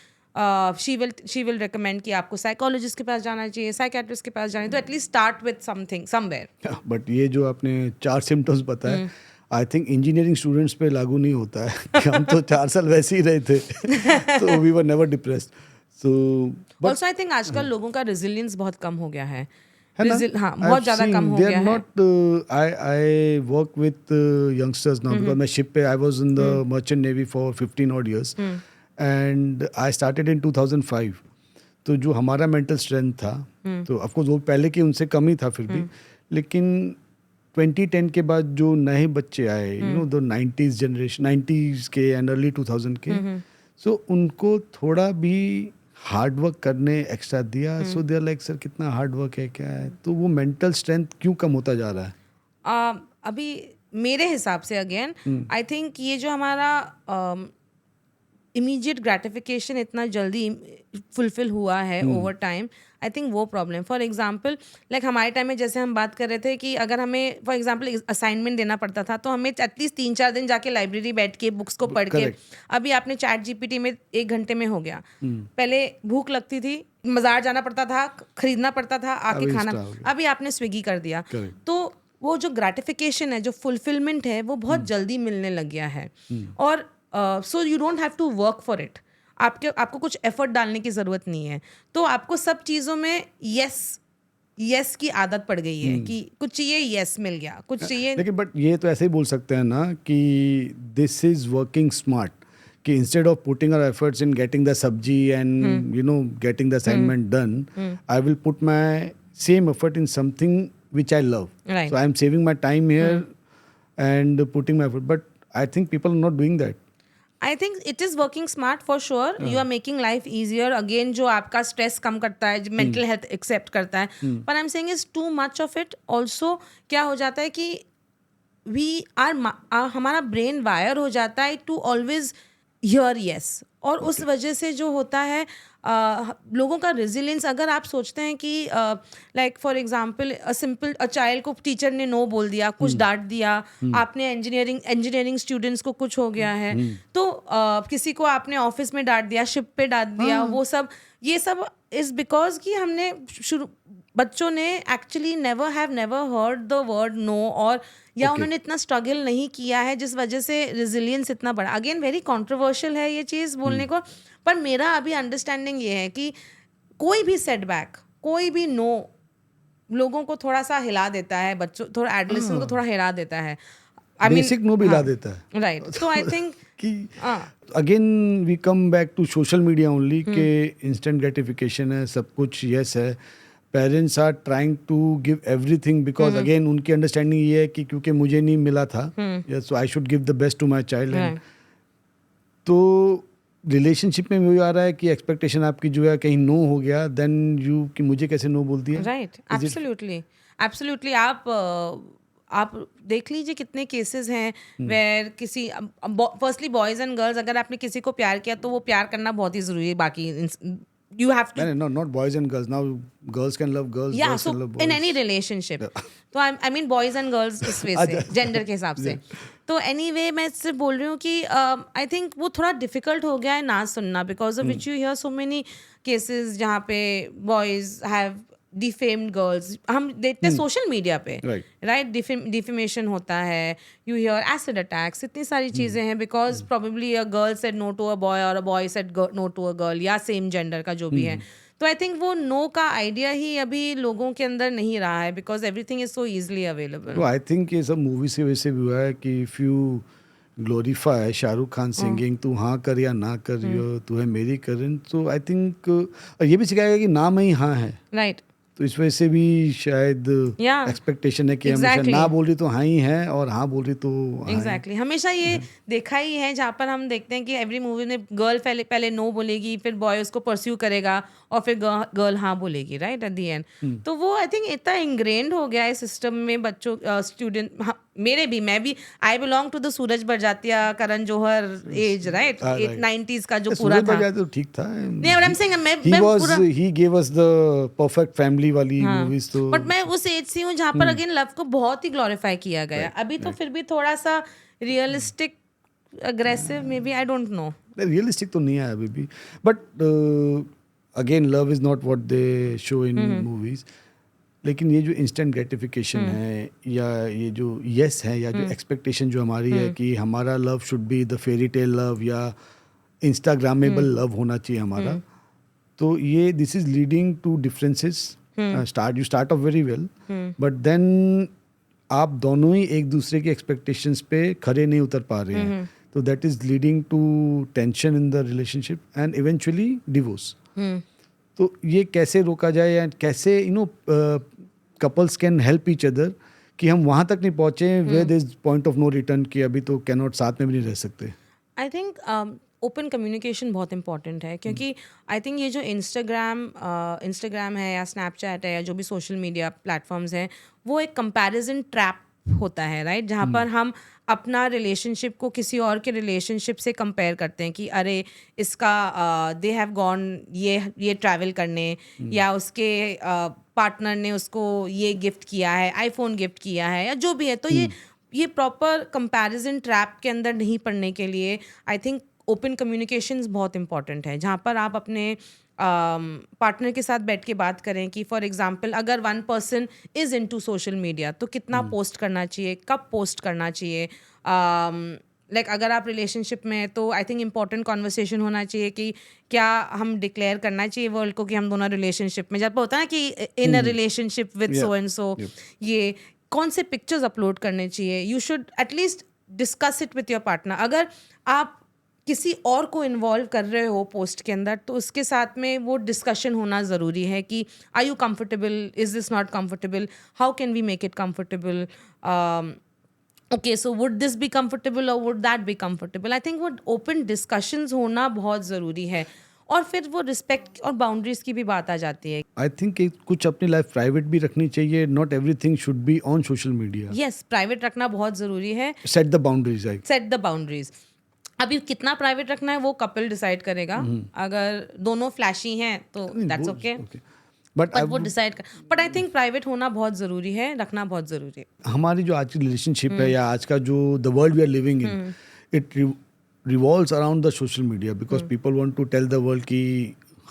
she will recommend कि आपको साइकोलॉजिस्ट के पास जाना चाहिए, साइकेट्रिस्ट के पास जाना चाहिए। तो at least start with something somewhere. But ये जो आपने 4 सिम्टम्स बताए, आई थिंक इंजीनियरिंग स्टूडेंट्स पे लागू नहीं होता है कि हम तो 4 साल वैसे ही रहे थे तो we were never depressed. So also I think आजकल लोगों का रेजिलियंस बहुत कम हो गया है, है ना? हाँ, बहुत ज़्यादा कम हो गया है। I work with youngsters now because my ship पे I was in the merchant navy for 15 odd years and I started in 2005. तो जो हमारा मेंटल स्ट्रेंथ था, तो ऑफ कोर्स वो पहले के उनसे कम ही था फिर भी, लेकिन 2010 के बाद जो नए बच्चे आए, you know the 90s generation, 90s के एंड अर्ली 2000 के, सो उनको थोड़ा भी हार्ड वर्क करने एक्स्ट्रा दिया, सो दे आर लाइक सर कितना हार्ड वर्क है, क्या है, तो वो मेंटल स्ट्रेंथ क्यों कम होता जा रहा है? अभी मेरे हिसाब से अगेन आई थिंक ये जो हमारा इमीडिएट ग्रेटिफिकेशन इतना जल्दी फुलफिल हुआ है ओवर टाइम, आई थिंक वो प्रॉब्लम। फॉर एग्जांपल लाइक हमारे टाइम में जैसे हम बात कर रहे थे कि अगर हमें फॉर एग्जांपल असाइनमेंट देना पड़ता था तो हमें एटलीस्ट 3-4 दिन जाके लाइब्रेरी बैठ के बुक्स को पढ़ के, अभी आपने चैट जीपीटी में 1 घंटे में हो गया। पहले भूख लगती थी, बाजार जाना पड़ता था, खरीदना पड़ता था, आके खाना, अभी आपने स्विगी कर दिया। तो वो जो ग्रेटिफिकेशन है, जो फुलफिलमेंट है, वो बहुत जल्दी मिलने लग गया है, और so you don't have to work for it. आपको कुछ एफर्ट डालने की ज़रूरत नहीं है, तो आपको सब चीज़ों में यस की आदत पड़ गई है कि कुछ चाहिए यस मिल गया, कुछ चाहिए। लेकिन बट ये तो ऐसे ही बोल सकते हैं ना कि दिस इज वर्किंग स्मार्ट, कि instead of putting our efforts in getting the sabzi and you know getting the assignment done, I will put my same effort in something which I love. Right. So I'm saving my time here and putting my effort. But I think people are not doing that. I think it is working smart for sure. You are making life easier. Again, जो आपका stress कम करता है, mental health accept करता है, पर I am saying is too much of it also. क्या हो जाता है कि हमारा ब्रेन वायर हो जाता है टू ऑलवेज हियर यस और उस वजह से जो होता है लोगों का रेजिलियंस अगर आप सोचते हैं कि like for example a child को टीचर ने नो बोल दिया कुछ डांट दिया आपने इंजीनियरिंग स्टूडेंट्स को कुछ हो गया है तो किसी को आपने ऑफिस में डांट दिया शिप पे डांट दिया वो सब ये सब इज बिकॉज कि हमने बच्चों ने actually never heard the word no और या उन्होंने इतना स्ट्रगल नहीं किया है जिस वजह से रेजिलियंस इतना बड़ा अगेन वेरी कंट्रोवर्शियल है ये चीज़ बोलने को पर मेरा अभी अंडरस्टैंडिंग ये है कि कोई भी सेटबैक कोई भी नो लोगों को थोड़ा सा हिला देता है बच्चों थोड़ा एडोलेसेंट को थोड़ा हिला देता है बेसिक नो भी हिला देता है राइट तो आई थिंक कि again we come back to social media only के इंस्टेंट ग्रेटिफिकेशन है सब कुछ यस है parents are trying to give everything because again उनकी अंडरस्टैंडिंग ये है कि क्योंकि मुझे नहीं मिला था so I should give the best to my child तो रिलेशनशिप में भी आ रहा है कि एक्सपेक्टेशन आपकी जो है कहीं नो हो गया देन यू कि मुझे कैसे नो बोलती है राइट एब्सोल्युटली आप देख लीजिए कितने केसेस हैं वेयर किसी फर्स्टली बॉयज एंड गर्ल्स अगर आपने किसी को प्यार किया तो वो प्यार करना बहुत ही जरूरी है बाकी you have to no not boys and girls now girls can love girls yeah girls so can love boys in any relationship तो I mean boys and girls इस वे से जेंडर के हिसाब से तो anyway मैं सिर्फ बोल रही हूँ कि I think वो थोड़ा डिफिकल्ट हो गया है ना सुनना because of which you hear so many cases जहाँ पे boys have डिफेम्ड गर्ल्स हम देखते हैं सोशल मीडिया पे राइट डिफेमेशन होता है यू हियर एसिड अटैक्स इतनी सारी चीज़ें हैं because probably a girl said no to a boy और a boy said no to a girl या सेम जेंडर का जो भी है तो आई थिंक वो नो का आइडिया ही अभी लोगों के अंदर नहीं रहा है because everything is so easily available I think ये सब मूवी से वैसे भी हुआ है कि if you glorify Shahrukh Khan singing तू हाँ कर या ना कर तू है मेरी करण तो आई थिंक ये भी सिखाएगा कि ना में ही हाँ है राइट तो इस वजह से भी शायद एक्सपेक्टेशन है कि हमेशा ना बोल रही तो हाँ ही है और हाँ बोल रही तो एग्जैक्टली हमेशा ये देखा ही है जहाँ पर हम देखते हैं कि एवरी मूवी में गर्ल पहले नो बोलेगी फिर बॉय उसको परस्यू करेगा और फिर गर्ल हाँ बोलेगी राइट एट द एंड तो वो आई थिंक इतना इंग्रेन्ड हो गया है सिस्टम में बच्चों स्टूडेंट मेरे भी मैं भी I belong to the Sooraj Barjatya Karan Johar age right 90s का जो पूरा था तो ठीक था नहीं आई एम सेइंग मैं पूरा he gave us the perfect family वाली मूवीज तो बट मैं उस एज से हूँ जहाँ पर अगेन लव को बहुत ही ग्लोरीफाई किया गया अभी तो फिर भी थोड़ा सा realistic aggressive maybe I don't know realistic तो नहीं है अभी भी but again love is not what they show in movies लेकिन ये जो इंस्टेंट ग्रेटिफिकेशन है या ये जो यस है या जो एक्सपेक्टेशन जो हमारी है कि हमारा love should be the fairy tale love या इंस्टाग्रामेबल लव होना चाहिए हमारा तो ये this is leading to differences you start off very well but then आप दोनों ही एक दूसरे के एक्सपेक्टेशंस पे खरे नहीं उतर पा रहे हैं तो that is leading to tension in the relationship and eventually divorce तो ये कैसे रोका जाए या कैसे you know couples can help each other कि हम वहाँ तक नहीं पहुँचे where there is point of no return कि अभी तो कैन नॉट साथ में भी नहीं रह सकते आई थिंक ओपन कम्युनिकेशन बहुत इंपॉर्टेंट है क्योंकि आई थिंक ये जो इंस्टाग्राम है या स्नैपचैट है या जो भी सोशल मीडिया प्लेटफॉर्म्स हैं वो एक कंपैरिजन ट्रैप होता है राइट जहाँ पर हम अपना रिलेशनशिप को किसी और के रिलेशनशिप से कंपेयर करते हैं कि अरे इसका दे हैव गॉन ये ट्रैवल करने या उसके पार्टनर ने उसको ये गिफ्ट किया है आईफोन गिफ्ट किया है या जो भी है तो ये प्रॉपर कंपैरिजन ट्रैप के अंदर नहीं पड़ने के लिए आई थिंक ओपन कम्युनिकेशंस बहुत इंपॉर्टेंट है जहाँ पर आप अपने पार्टनर के साथ बैठ के बात करें कि फॉर एग्जांपल अगर one person is into social media तो कितना पोस्ट करना चाहिए कब पोस्ट करना चाहिए लाइक अगर आप रिलेशनशिप में हैं तो आई थिंक इंपॉर्टेंट कॉन्वर्सेशन होना चाहिए कि क्या हम डिक्लेयर करना चाहिए वर्ल्ड को कि हम दोनों रिलेशनशिप में जब होता है ना कि in a relationship with so and so ये कौन से पिक्चर्स अपलोड करने चाहिए you should at least discuss it with your partner अगर आप किसी और को इन्वॉल्व कर रहे हो पोस्ट के अंदर तो उसके साथ में वो डिस्कशन होना ज़रूरी है कि are you comfortable is this not comfortable how can we make it comfortable okay so would this be comfortable और would that be comfortable I think वो ओपन डिस्कशंस होना बहुत ज़रूरी है और फिर वो रिस्पेक्ट और बाउंड्रीज की भी बात आ जाती है आई थिंक कुछ अपनी लाइफ प्राइवेट भी रखनी चाहिए not everything should be on social media yes private रखना बहुत ज़रूरी है set the boundaries set the boundaries अभी कितना प्राइवेट रखना है वो कपल डिसाइड करेगा. अगर दोनों फ्लैशी हैं तो दैट्स ओके, बट बट वो डिसाइड कर. बट आई थिंक प्राइवेट होना बहुत ज़रूरी है, रखना बहुत ज़रूरी है. हमारी जो आज की रिलेशनशिप है या आज का जो the world we are living in, it revolves around the social media because people want to tell the world ki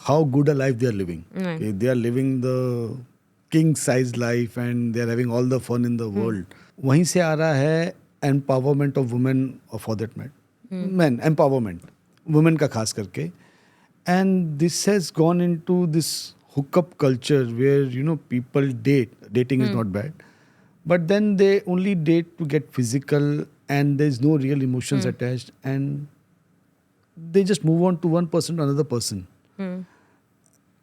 how good a life they are living. Right. Okay, they are living the king size life and they are having all the fun in the world. वहीं से आ रहा है empowerment of women or for that matter men empowerment women का खास करके, and this has gone into this hookup culture where you know people dating is not bad, but then they only date to get physical and there's no real emotions attached and they just move on to one person to another person.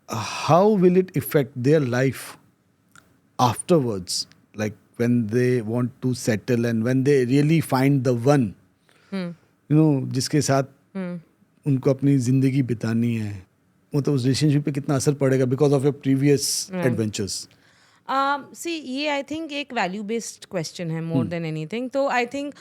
How will it affect their life afterwards, like when they want to settle and when they really find the one you know जिसके साथ उनको अपनी जिंदगी बितानी है, मतलब उस relationship पे कितना असर पड़ेगा because of your previous adventures? See ये आई थिंक एक वैल्यू बेस्ड क्वेश्चन है मोर देन एनीथिंग. तो आई थिंक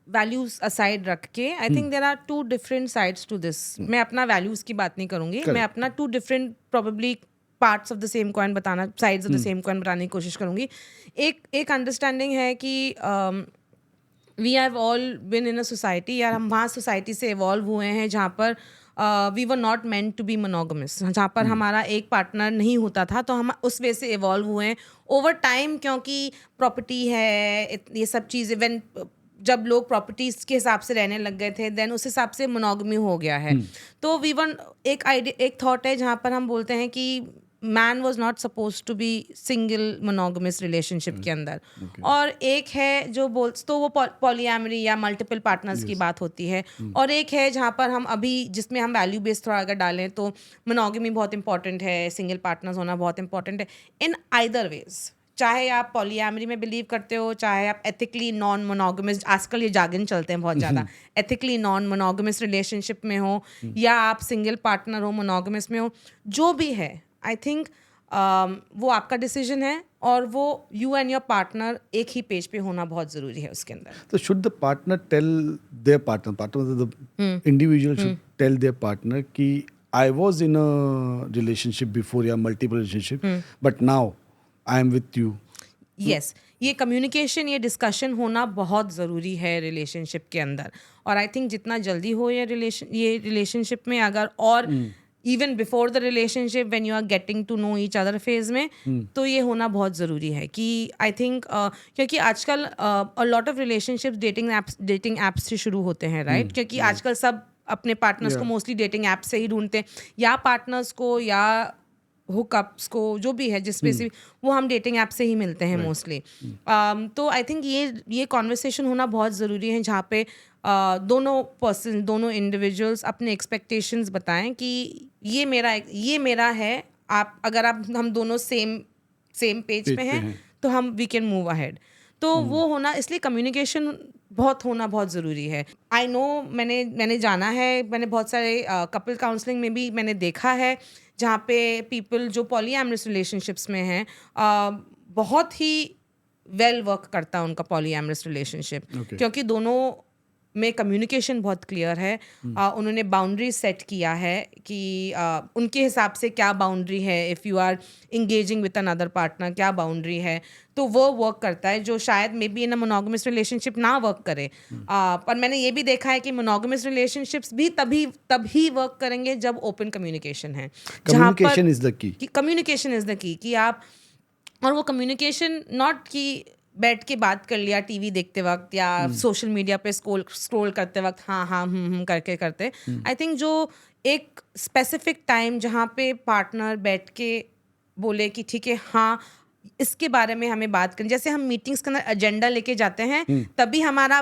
वैल्यूज असाइड रख के I think there are two different sides to this. मैं अपना वैल्यूज की बात नहीं करूंगी. Correct. मैं अपना two different probably parts of the same coin बताना, sides of the same coin बताने की कोशिश करूंगी. एक अंडरस्टैंडिंग है कि we have all been in a society, यार हम वहाँ सोसाइटी से इवॉल्व हुए हैं जहाँ पर we were not meant to be monogamous, जहाँ पर हमारा एक पार्टनर नहीं होता था, तो हम उस वे से इवॉल्व हुए हैं ओवर टाइम. क्योंकि प्रॉपर्टी है, ये सब चीज़ें व्हेन जब लोग प्रॉपर्टीज के हिसाब से रहने लग गए थे देन उस हिसाब से मोनोगमी हो गया है. तो वी वन एक थॉट है जहाँ पर हम बोलते हैं कि man was not suppose to be single monogamous relationship के अंदर. और एक है जो तो वो पॉलीएमरी या मल्टीपल पार्टनर्स की बात होती है. और एक है जहाँ पर हम अभी जिसमें हम वैल्यू बेस्ड थोड़ा अगर डालें तो मोनोगमी बहुत इंपॉर्टेंट है, सिंगल पार्टनर्स होना बहुत इंपॉर्टेंट है. इन आइदर वेज, चाहे आप पॉलीएमरी में बिलीव करते हो, चाहे आप एथिकली नॉन मोनोगमस, आजकल ये जागिन चलते हैं बहुत ज़्यादा, एथिकली नॉन मोनोगमस रिलेशनशिप में हो या आप सिंगल पार्टनर हो मोनोगमस में हो, जो भी है आई थिंक वो आपका डिसीजन है और वो यू एंड योर पार्टनर एक ही पेज पे होना बहुत ज़रूरी है उसके अंदर. तो should the partner tell their partner the individual should tell their partner कि I was in a relationship before या multiple relationship but now I am with you. Yes, ये कम्युनिकेशन, ये डिस्कशन होना बहुत ज़रूरी है रिलेशनशिप के अंदर. और आई थिंक जितना जल्दी हो ये रिलेशनशिप में, अगर और even before the relationship when you are getting to know each other phase में, तो ये होना बहुत ज़रूरी है कि आई थिंक क्योंकि आजकल अ lot of relationships dating apps से शुरू होते हैं, राइट? क्योंकि आजकल सब अपने पार्टनर्स को मोस्टली डेटिंग ऐप से ही ढूंढते हैं, या पार्टनर्स को या हुकअप्स को, जो भी है जिस पे से वो हम डेटिंग ऐप से ही मिलते हैं मोस्टली. तो आई थिंक ये कॉन्वर्सेशन होना बहुत ज़रूरी है जहाँ पे दोनों इंडिविजुअल्स अपने एक्सपेक्टेशंस बताएं कि ये मेरा है. अगर हम दोनों सेम पेज पे हैं तो हम वी कैन मूव अहेड. तो वो होना, इसलिए कम्युनिकेशन होना बहुत ज़रूरी है. आई नो, मैंने जाना है, मैंने बहुत सारे कपल काउंसलिंग में भी मैंने देखा है जहाँ पे पीपल जो पॉलीएमरस रिलेशनशिप्स में हैं, बहुत ही वेल वर्क करता है उनका पॉलीएमरस रिलेशनशिप. क्योंकि दोनों में कम्युनिकेशन बहुत क्लियर है. उन्होंने बाउंड्री सेट किया है कि उनके हिसाब से क्या बाउंड्री है, if you are engaging with another partner क्या बाउंड्री है, तो वो वर्क करता है, जो शायद maybe in a monogamous relationship ना वर्क करे. पर मैंने ये भी देखा है कि मोनोगमस रिलेशनशिप्स भी तभी वर्क करेंगे जब ओपन कम्युनिकेशन है. Communication is the key. Communication is the key कि आप, और वो कम्युनिकेशन नॉट कि बैठ के बात कर लिया टीवी देखते वक्त या सोशल मीडिया पे स्क्रॉल करते वक्त हाँ करते. आई थिंक जो एक स्पेसिफिक टाइम जहाँ पे पार्टनर बैठ के बोले कि ठीक है, हाँ इसके बारे में हमें बात करनी, जैसे हम मीटिंग्स के अंदर एजेंडा लेके जाते हैं तभी हमारा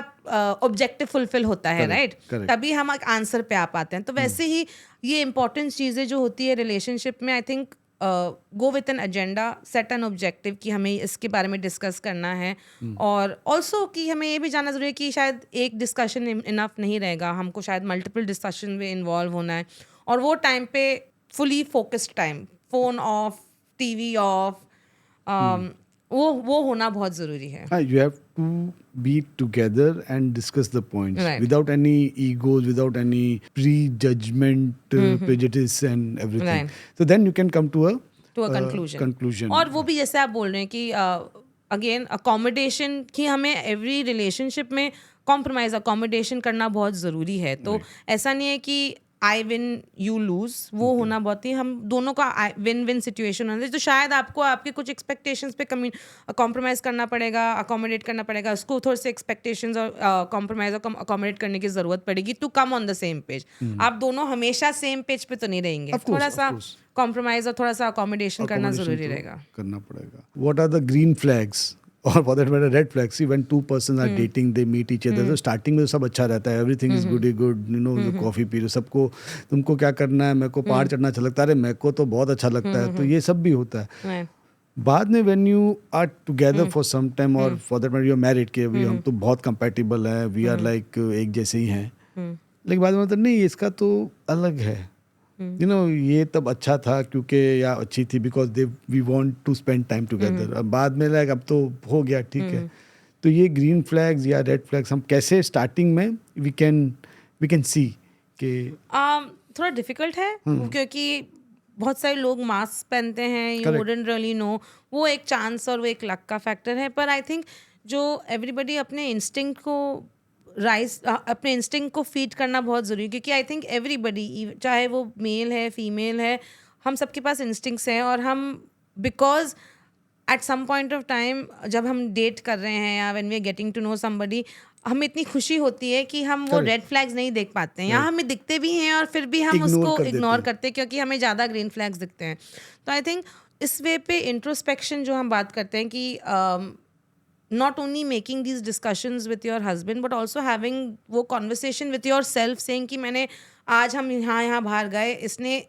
ऑब्जेक्टिव फुलफिल होता है, राइट? तभी हम एक आंसर पे आ पाते हैं. तो वैसे ही ये इंपॉर्टेंट चीज़ें जो होती है रिलेशनशिप में, I think go with an agenda, set an objective कि हमें इसके बारे में डिस्कस करना है. और ऑल्सो कि हमें ये भी जानना ज़रूरी है कि शायद एक डिस्कशन इनफ नहीं रहेगा, हमको शायद मल्टीपल डिस्कशन में इन्वॉल्व होना है. और वो टाइम पे fully focused time, phone off, TV off, वो होना बहुत ज़रूरी है. You have to be together and discuss the points Right. without any egos, without any prejudgment, prejudice and everything. Right. So then you can come to a conclusion. और वो भी जैसे आप बोल रहे हैं कि अगेन अकोमोडेशन की हमें एवरी रिलेशनशिप में कॉम्प्रोमाइज अकोमोडेशन करना बहुत ज़रूरी है. तो ऐसा नहीं है कि आई विन यू लूज, वो होना बहुत ही हम दोनों का विन विन सिचुएशन होना चाहिए. तो शायद आपको आपके कुछ एक्सपेक्टेशंस पे कॉम्प्रोमाइज़ करना पड़ेगा, अकोमोडेट करना पड़ेगा, उसको थोड़े से एक्सपेक्टेशंस और कॉम्प्रोमाइज़ और अकोमोडेट करने की ज़रूरत पड़ेगी to come on the same page. आप दोनों हमेशा सेम पेज पे तो नहीं रहेंगे, थोड़ा सा कॉम्प्रोमाइज़ और थोड़ा सा अकोमोडेशन करना ज़रूरी रहेगा. करना पड़ेगा. What are the green flags? or for that matter red flags? See, when two persons are dating, they meet each other. So starting में तो सब अच्छा रहता है, everything is good, जो कॉफी पी रहे सबको, तुमको क्या करना है, मेरे को पहाड़ चढ़ना अच्छा लगता है, अरे मेरे को तो बहुत अच्छा लगता है. तो ये सब भी होता है. बाद में when you are together for some time or for that matter you are married, कि अभी हम तो बहुत compatible हैं, we are like एक जैसे ही हैं, लेकिन बाद में मतलब नहीं, इसका तो अलग है. ये तब अच्छा था क्योंकि या अच्छी थी because they we want to spend time together. अब बाद में लाइक अब तो हो गया, ठीक है. तो ये ग्रीन फ्लैग्स या रेड फ्लैग्स हम कैसे स्टार्टिंग में वी कैन सी कि थोड़ा डिफिकल्ट है क्योंकि बहुत सारे लोग मास्क पहनते हैं, यू वुडंट रियली नो. वो एक चांस और वो एक लक का फैक्टर है. पर आई थिंक जो एवरीबडी अपने इंस्टिंक्ट को अपने इंस्टिंक्ट को फीड करना बहुत ज़रूरी है, क्योंकि आई थिंक एवरीबडी, चाहे वो मेल है फीमेल है, हम सबके पास इंस्टिंक्ट्स हैं. और हम because at some point of time जब हम डेट कर रहे हैं या when we are getting to know somebody, हमें इतनी खुशी होती है कि हम वो रेड फ्लैग्स नहीं देख पाते हैं, या हमें दिखते भी हैं और फिर भी हम उसको इग्नोर करते हैं क्योंकि हमें ज़्यादा ग्रीन फ्लैग्स दिखते हैं. तो आई थिंक इस वे पे इंट्रोस्पेक्शन जो हम बात करते हैं कि not only making these discussions with your husband but also having वो conversation with yourself saying कि मैंने आज हम यहाँ बाहर गए, इसने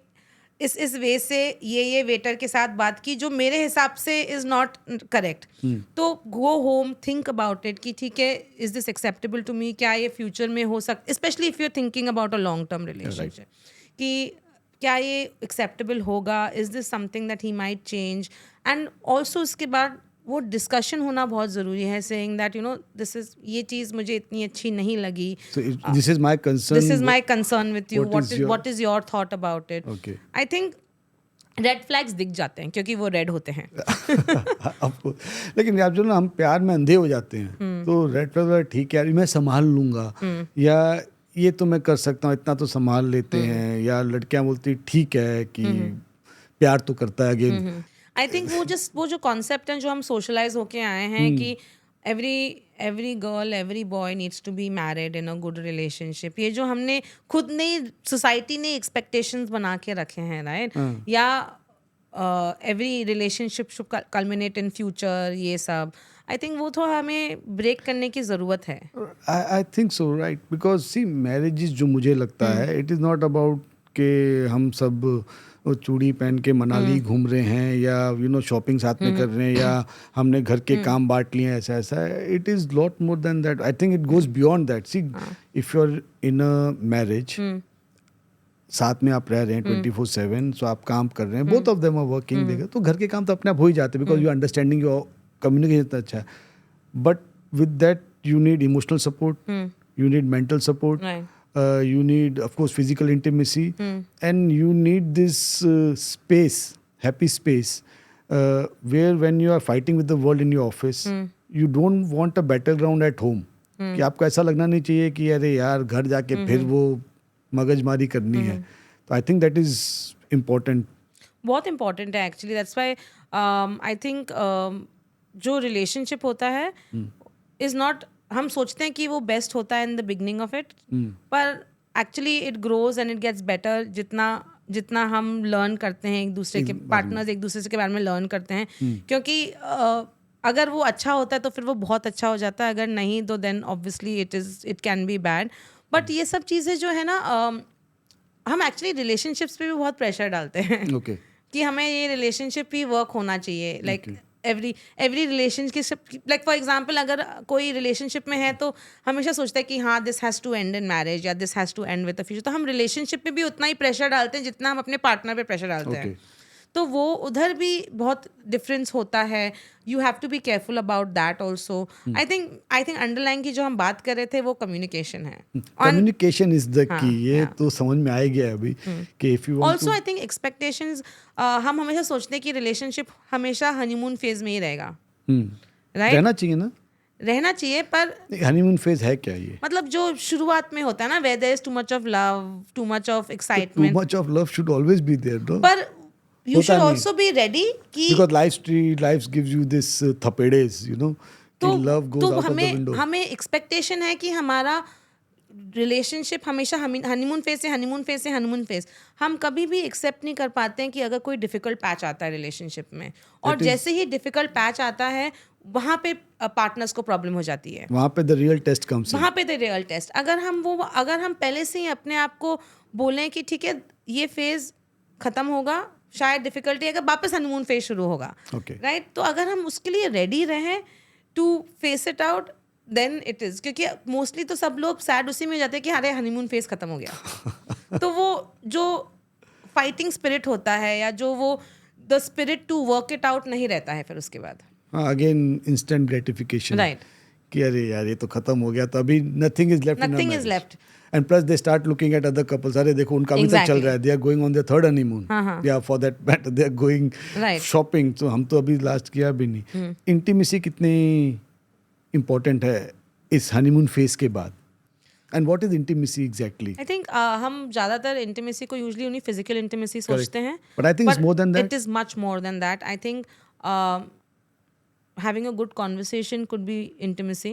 इस वे से ये वेटर के साथ बात की जो मेरे हिसाब से इज़ नॉट करेक्ट. तो go home, think about it कि ठीक है, is this acceptable to me, क्या ये फ्यूचर में हो सकता, specially if you are thinking about a long term relationship, कि क्या ये एक्सेप्टेबल होगा, is this something that he might change. And also उसके बाद वो डिस्कशन होना बहुत ज़रूरी है, सेइंग दैट दिस इज, ये चीज़ मुझे इतनी अच्छी नहीं लगी, this is my concern with you, what is your thought about it. I think red flags दिख जाते हैं क्योंकि वो रेड होते हैं. लेकिन आप जो ना हम प्यार में अंधे हो जाते हैं, तो रेड फ्लैग ठीक है, मैं संभाल लूंगा, या ये तो मैं कर सकता हूँ, इतना तो संभाल लेते हैं, या लड़कियां बोलती ठीक है कि प्यार तो करता है. अगेन आई थिंक वो जो कॉन्सेप्ट है जो हम सोशलाइज होके आए हैं कि every girl every boy needs to be married in a good relationship, ये जो हमने खुद ने, सोसाइटी ने एक्सपेक्टेशंस बना के रखे हैं, राइट, या every relationship should culminate in future, ये सब आई थिंक वो थोड़ा हमें ब्रेक करने की ज़रूरत है. I think so, right, because see marriage जो मुझे लगता है इट इज़ नॉट अबाउट के हम सब चूड़ी पहन के मनाली घूम रहे हैं, या शॉपिंग साथ में कर रहे हैं, या हमने घर के काम बांट लिए, ऐसा. It is lot more than that. I think it goes beyond that. See, if you are in a marriage, साथ में आप रह रहे हैं 24/7, सो आप काम कर रहे हैं, both of them are working, देखा तो घर के काम तो अपने आप हो ही जाते हैं because you understanding, your communication इतना अच्छा है. But with that you need emotional support, you need mental support, you need of course physical intimacy, and you need this space, happy space, where when you are fighting with the world in your office, you don't want a battleground at home, कि आपको ऐसा लगना नहीं चाहिए कि अरे यार घर जाके फिर वो मगजमारी करनी है. तो I think that is important, बहुत इम्पोर्टेंट है actually. That's why I think जो रिलेशनशिप होता है इज़ नॉट, हम सोचते हैं कि वो बेस्ट होता है in the beginning of it, पर actually it grows and it gets better जितना हम लर्न करते हैं एक दूसरे के, पार्टनर्स एक दूसरे के बारे में लर्न करते हैं. क्योंकि अगर वो अच्छा होता है तो फिर वो बहुत अच्छा हो जाता है, अगर नहीं तो then obviously it can be bad. But ये सब चीज़ें जो है ना, हम एक्चुअली रिलेशनशिप्स पे भी बहुत प्रेशर डालते हैं कि हमें ये रिलेशनशिप भी वर्क होना चाहिए. Like every relationship, like for example अगर कोई रिलेशनशिप में है तो हमेशा सोचता है कि हाँ this has to end in marriage या this has to end with the future. तो हम रिलेशनशिप पे भी उतना ही प्रेशर डालते हैं जितना हम अपने पार्टनर पे प्रेशर डालते हैं. तो वो उधर भी बहुत डिफरेंस होता है. You have to be careful about that also. I think underline की जो हम बात कर रहे थे वो कम्युनिकेशन है. कम्युनिकेशन इज द हाँ, की. ये yeah. तो समझ में आ ही गया अभी कि if you want also I think expectations, हम हमेशा सोचते हैं कि रिलेशनशिप हमेशा हनीमून फेज में ही रहेगा. टू राइट, रहना चाहिए ना. रहना चाहिए, पर हनीमून फेज है क्या ये? मतलब जो शुरुआत में होता है ना, where there is too much of love, too much of too excitement, much of love should always be there, no? पर यू होता शुड नहीं. ऑल्सो बी रेडी कि because life gives you this थपेड़ेस, यू नो, कि love goes out of the window. हमें expectation है कि हमारा रिलेशनशिप हमेशा हनीमून फेज से हनीमून फेज से हनीमून फेज. हम कभी भी एक्सेप्ट नहीं कर पाते हैं कि अगर कोई डिफिकल्ट पैच आता है रिलेशनशिप में, और जैसे ही डिफिकल्ट पैच आता है वहाँ पे पार्टनर्स को प्रॉब्लम हो जाती है. वहाँ पे the real test comes in. वहाँ पे द रियल टेस्ट. अगर हम पहले से ही अपने आप को बोलें कि ठीक है ये फेज खत्म होगा, शायद डिफिकल्टी अगर वापस हनीमून फेज शुरू होगा, Okay. राइट, तो अगर हम उसके लिए रेडी रहें to face it out, then it is. क्योंकि मोस्टली तो सब लोग सैड उसी में हो जाते हैं कि अरे हनीमून फेज खत्म हो गया. तो वो जो फाइटिंग स्पिरिट होता है या जो वो the spirit to work it out नहीं रहता है फिर उसके बाद. Again instant gratification. Right. कि अरे यार ये तो खत्म हो गया, तो अभी nothing is left. Nothing is left. And plus they start looking at other couples. अरे देखो उनका अभी तक चल Exactly. रहा है, they are going on their third honeymoon, हाँ. या for that matter they are going Right. Shopping. तो हम तो अभी लास्ट किया भी नहीं. इंटीमेसी कितनी इम्पोर्टेंट है इस हनीमून फेज के बाद, and what is intimacy exactly? I think हम ज़्यादातर इंटीमेसी को यूजली उन्हीं फिजिकल इंटीमेसी सोचते हैं, But I think it's more than that. It is much more than that. I think having a good conversation could be intimacy.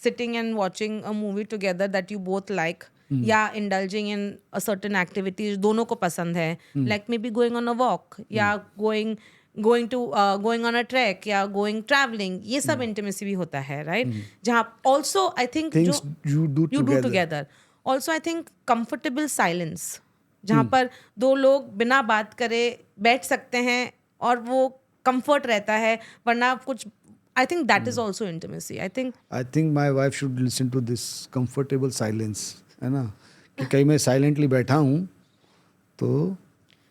Sitting and watching a movie together that you both like, या indulging in a certain activity दोनों को पसंद है, like maybe going on a walk, या going on a trek, या going traveling, ये सब intimacy भी होता है, right? जहाँ also I think Things you do together. Also I think comfortable silence, जहाँ पर दो लोग बिना बात करे बैठ सकते हैं और वो कंफर्ट रहता है, वरना कुछ. I think that is also intimacy. I think my wife should listen to this comfortable silence, है ना, कि कहीं मैं साइलेंटली बैठा हूँ तो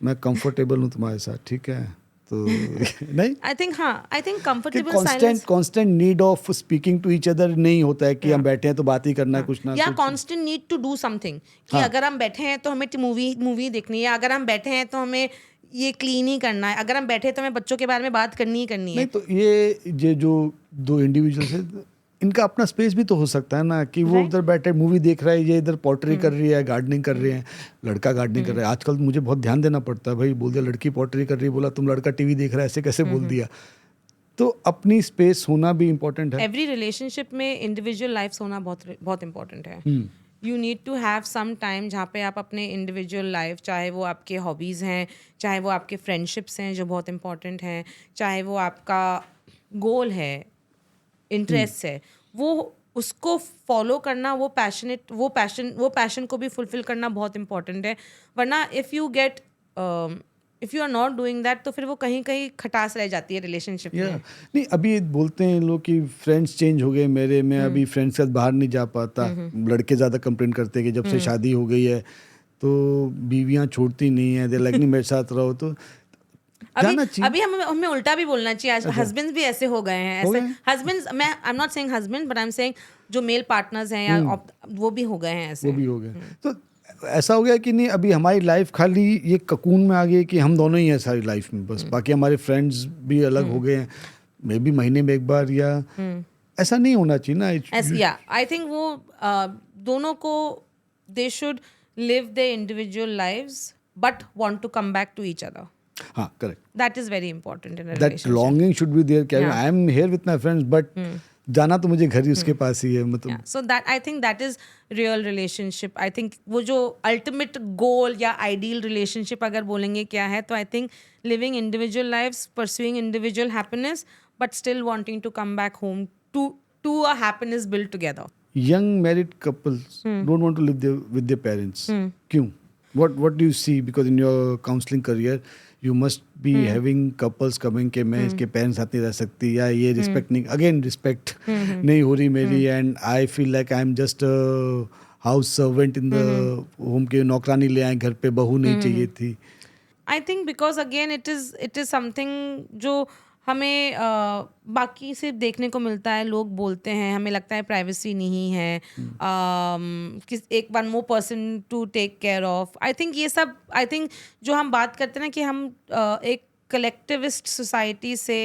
मैं कंफर्टेबल हूँ तुम्हारे साथ, ठीक है? तो नहीं, I think comfortable constant need of speaking to each other नहीं होता है कि हम बैठे हैं तो बात ही करना है, कुछ ना या कुछ. Constant need to do something, कि अगर हम बैठे हैं तो हमें मूवी देखनी है, अगर हम बैठे हैं तो हमें ये क्लीन ही करना है, अगर हम बैठे हैं तो हमें बच्चों के बारे में बात करनी ही करनी है. नहीं, तो ये जो दो इंडिविजुअल्स है, इनका अपना स्पेस भी तो हो सकता है ना, कि वो उधर बैठे मूवी देख रहा है, ये इधर पॉटरी कर रही है, गार्डनिंग कर रहे हैं, लड़का गार्डनिंग कर रहा है. आजकल मुझे बहुत ध्यान देना पड़ता है, भाई बोल दिया लड़की पॉटरी कर रही है, बोला तुम लड़का टीवी देख रहा है, ऐसे कैसे बोल दिया. तो अपनी स्पेस होना भी इम्पोर्टेंट है. एवरी रिलेशनशिप में इंडिविजुअल लाइफ होना बहुत इंपॉर्टेंट है. You need to have some time जहाँ पे आप अपने इंडिविजुअल लाइफ, चाहे वो आपके हॉबीज़ हैं, चाहे वो आपके फ्रेंडशिप्स हैं जो बहुत इंपॉर्टेंट हैं, चाहे वो आपका गोल है, इंटरेस्ट है, वो उसको फॉलो करना, वो पैशन को भी फुलफिल करना बहुत इंपॉर्टेंट है. वरना if you are not doing that तो फिर वो कहीं कहीं खटास रह जाती है रिलेशनशिप में. नहीं, अभी बोलते हैं लोग कि फ्रेंड्स चेंज हो गए मेरे, मैं अभी फ्रेंड्स के साथ बाहर नहीं जा पाता. लड़के ज़्यादा कंप्लेन करते हैं कि जब से शादी हो गई है तो बीवियाँ छोड़ती नहीं है, दे लाइक नहीं मेरे साथ रहो. तो अभी हमें उल्टा भी बोलना चाहिए. आज हस्बैंड्स भी ऐसे हो गए हैं, ऐसे हस्बैंड्स, मैं आई am not saying husband, but I am saying जो मेल पार्टनर्स हैं या वो भी हो गए हैं ऐसे. वो भी हो गए. तो ऐसा हो गया कि नहीं, अभी हमारी लाइफ खाली ये ककून में आ गई कि हम दोनों ही हैं सारी लाइफ में, बस बाकी हमारे फ्रेंड्स भी अलग हो गए हैं, मे बी महीने में एक बार, या ऐसा नहीं होना चाहिए ना. या आई थिंक वो दोनों को they should live their individual lives but want to come back to each other. हाँ, correct. That is very important in a That relationship. longing should be there. क्या Yeah. I am here with my friends, but जाना तो मुझे घर ही उसके पास ही है, मतलब. Yeah. So that I think that is real relationship. I think वो जो ultimate goal या ideal relationship अगर बोलेंगे क्या है, तो I think living individual lives, pursuing individual happiness, but still wanting to come back home to a happiness built together. Young married couples don't want to live with their parents. क्यों? What do you see? Because in your counseling career, you must be having couples coming कि मैं इसके parents साथ नहीं रह सकती, या ये respect नहीं, again respect नहीं हो रही मेरी, and I feel like I'm just a house servant in the home, के नौकरानी ले आए घर पे, बहू नहीं चाहिए थी. I think because again it is something जो हमें बाकी से देखने को मिलता है. लोग बोलते हैं, हमें लगता है प्राइवेसी नहीं है, किस एक one more person to take care of. I think ये सब, आई थिंक जो हम बात करते हैं ना कि हम एक कलेक्टिविस्ट सोसाइटी से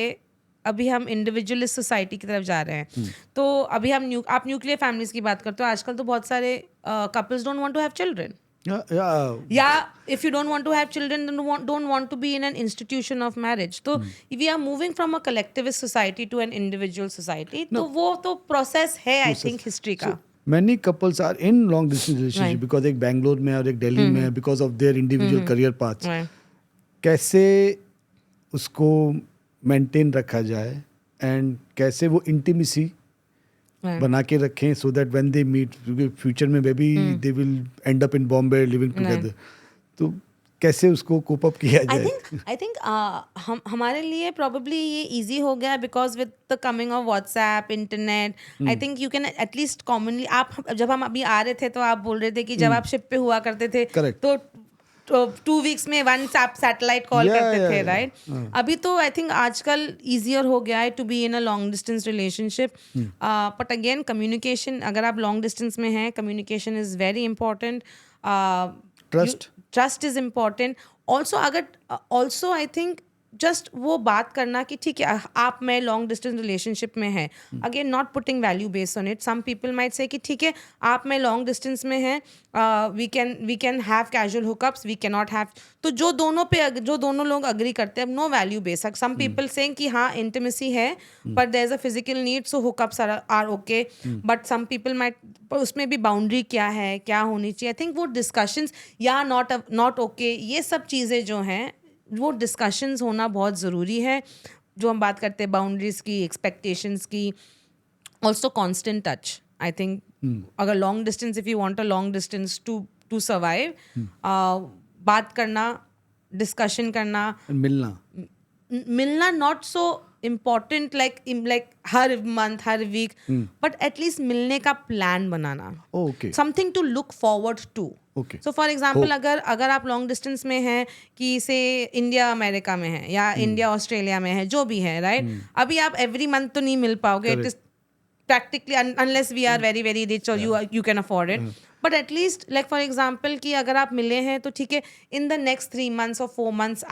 अभी हम इंडिविजुअलिस्ट सोसाइटी की तरफ जा रहे हैं. तो अभी हम आप न्यूक्लियर फैमिलीज की बात करते हो. आजकल तो बहुत सारे couples don't want to have children. Yeah, if you don't want to have children, then don't want to be in an institution of marriage. So we are moving from a collectivist society to an individual society. तो वो तो process है, I think, history का. Many couples are in long distance relationship Right. because एक बैंगलोर में और एक दिल्ली में because of their individual career paths. Right. कैसे उसको मेंटेन रखा जाए एंड कैसे वो इंटीमेसी Right. बना के रखें so that when they meet future में maybe they will end up in Bombay living together. तो कैसे उसको कोप अप किया जाए? I think हम हमारे लिए probably ये easy हो गया because with the coming of WhatsApp, internet, I think you can at least commonly. आप जब हम अभी आ रहे थे तो आप बोल रहे थे कि जब आप शिप पे हुआ करते थे Correct. तो 2 weeks में वन सैटेलाइट कॉल Yeah, करते थे, yeah. राइट? अभी तो आई थिंक आजकल ईजियर हो गया है to be in a long distance relationship. But again communication, अगर आप लॉन्ग डिस्टेंस में हैं, communication is very important. Trust is important also. I think just वो बात करना कि ठीक है आप मैं लॉन्ग डिस्टेंस रिलेशनशिप में है. Again not putting value based on it. Some people might say कि ठीक है आप मैं लॉन्ग डिस्टेंस में हैं, we can have casual hookups, we can not have. तो जो दोनों लोग अग्री करते हैं, no value based. Some people saying कि हाँ इंटीमेसी है but there is a physical need, so hookups are okay. But some people might, उसमें भी बाउंड्री क्या है, क्या होनी चाहिए. आई थिंक वो डिस्कशंस या नॉट ओके, ये सब चीज़ें जो हैं वो डिस्कशंस होना बहुत ज़रूरी है. जो हम बात करते हैं बाउंड्रीज़ की, एक्सपेक्टेशंस की, also constant touch. I think अगर long distance, if you want a long distance to survive, बात करना, डिस्कशन करना, मिलना नॉट सो इम्पॉर्टेंट लाइक हर मंथ, हर वीक, बट एटलीस्ट मिलने का प्लान बनाना. Okay. Something to look forward to. Okay. So for example अगर आप लॉन्ग डिस्टेंस में हैं कि से इंडिया अमेरिका में है या इंडिया ऑस्ट्रेलिया में है, जो भी है, राइट? अभी आप एवरी मंथ तो नहीं मिल पाओगे. It is practically unless we are very very rich और you can afford it. But at least like for example कि अगर आप मिले हैं तो ठीक है, इन द नेक्स्ट 3 months और 4 months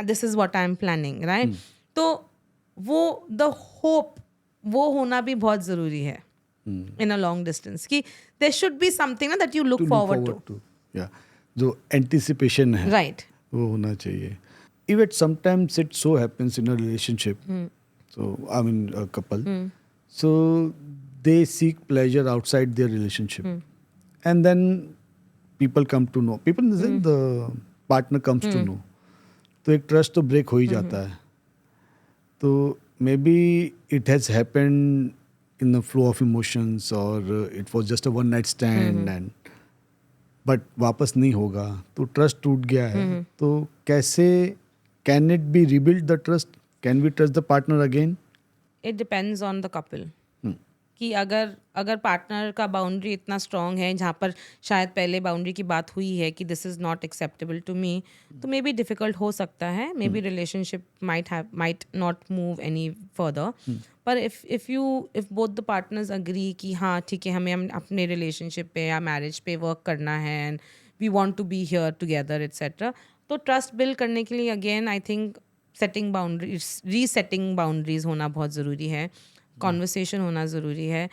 this is what I am planning, right? तो वो द होप वो होना भी बहुत ज़रूरी है in a long distance कि there should be something ना that you look forward to. Yeah. जो anticipation है, Right. वो होना चाहिए. Even sometimes it so happens in a relationship, so I mean a couple, so they seek pleasure outside their relationship, and then people come to know, people in the sense the partner comes to know, तो एक trust तो break हो ही जाता है. तो maybe it has happened in the flow of emotions or it was just a one night stand and but वापस नहीं होगा, तो ट्रस्ट टूट गया है. तो कैसे can it be rebuild the trust? Can we trust the partner again? It depends on the couple. कि अगर पार्टनर का बाउंड्री इतना स्ट्रॉन्ग है जहाँ पर शायद पहले बाउंड्री की बात हुई है कि this is not acceptable to me, तो मे बी डिफ़िकल्ट हो सकता है. May be relationship might not move any further. पर if both the partners agree कि हाँ ठीक है, हमें अपने रिलेशनशिप पे या मैरिज पे वर्क करना है and we want to be here together etcetera, तो ट्रस्ट बिल्ड करने के लिए again I think setting boundaries, resetting boundaries होना बहुत ज़रूरी है. कॉन्वर्सेशन होना ज़रूरी है.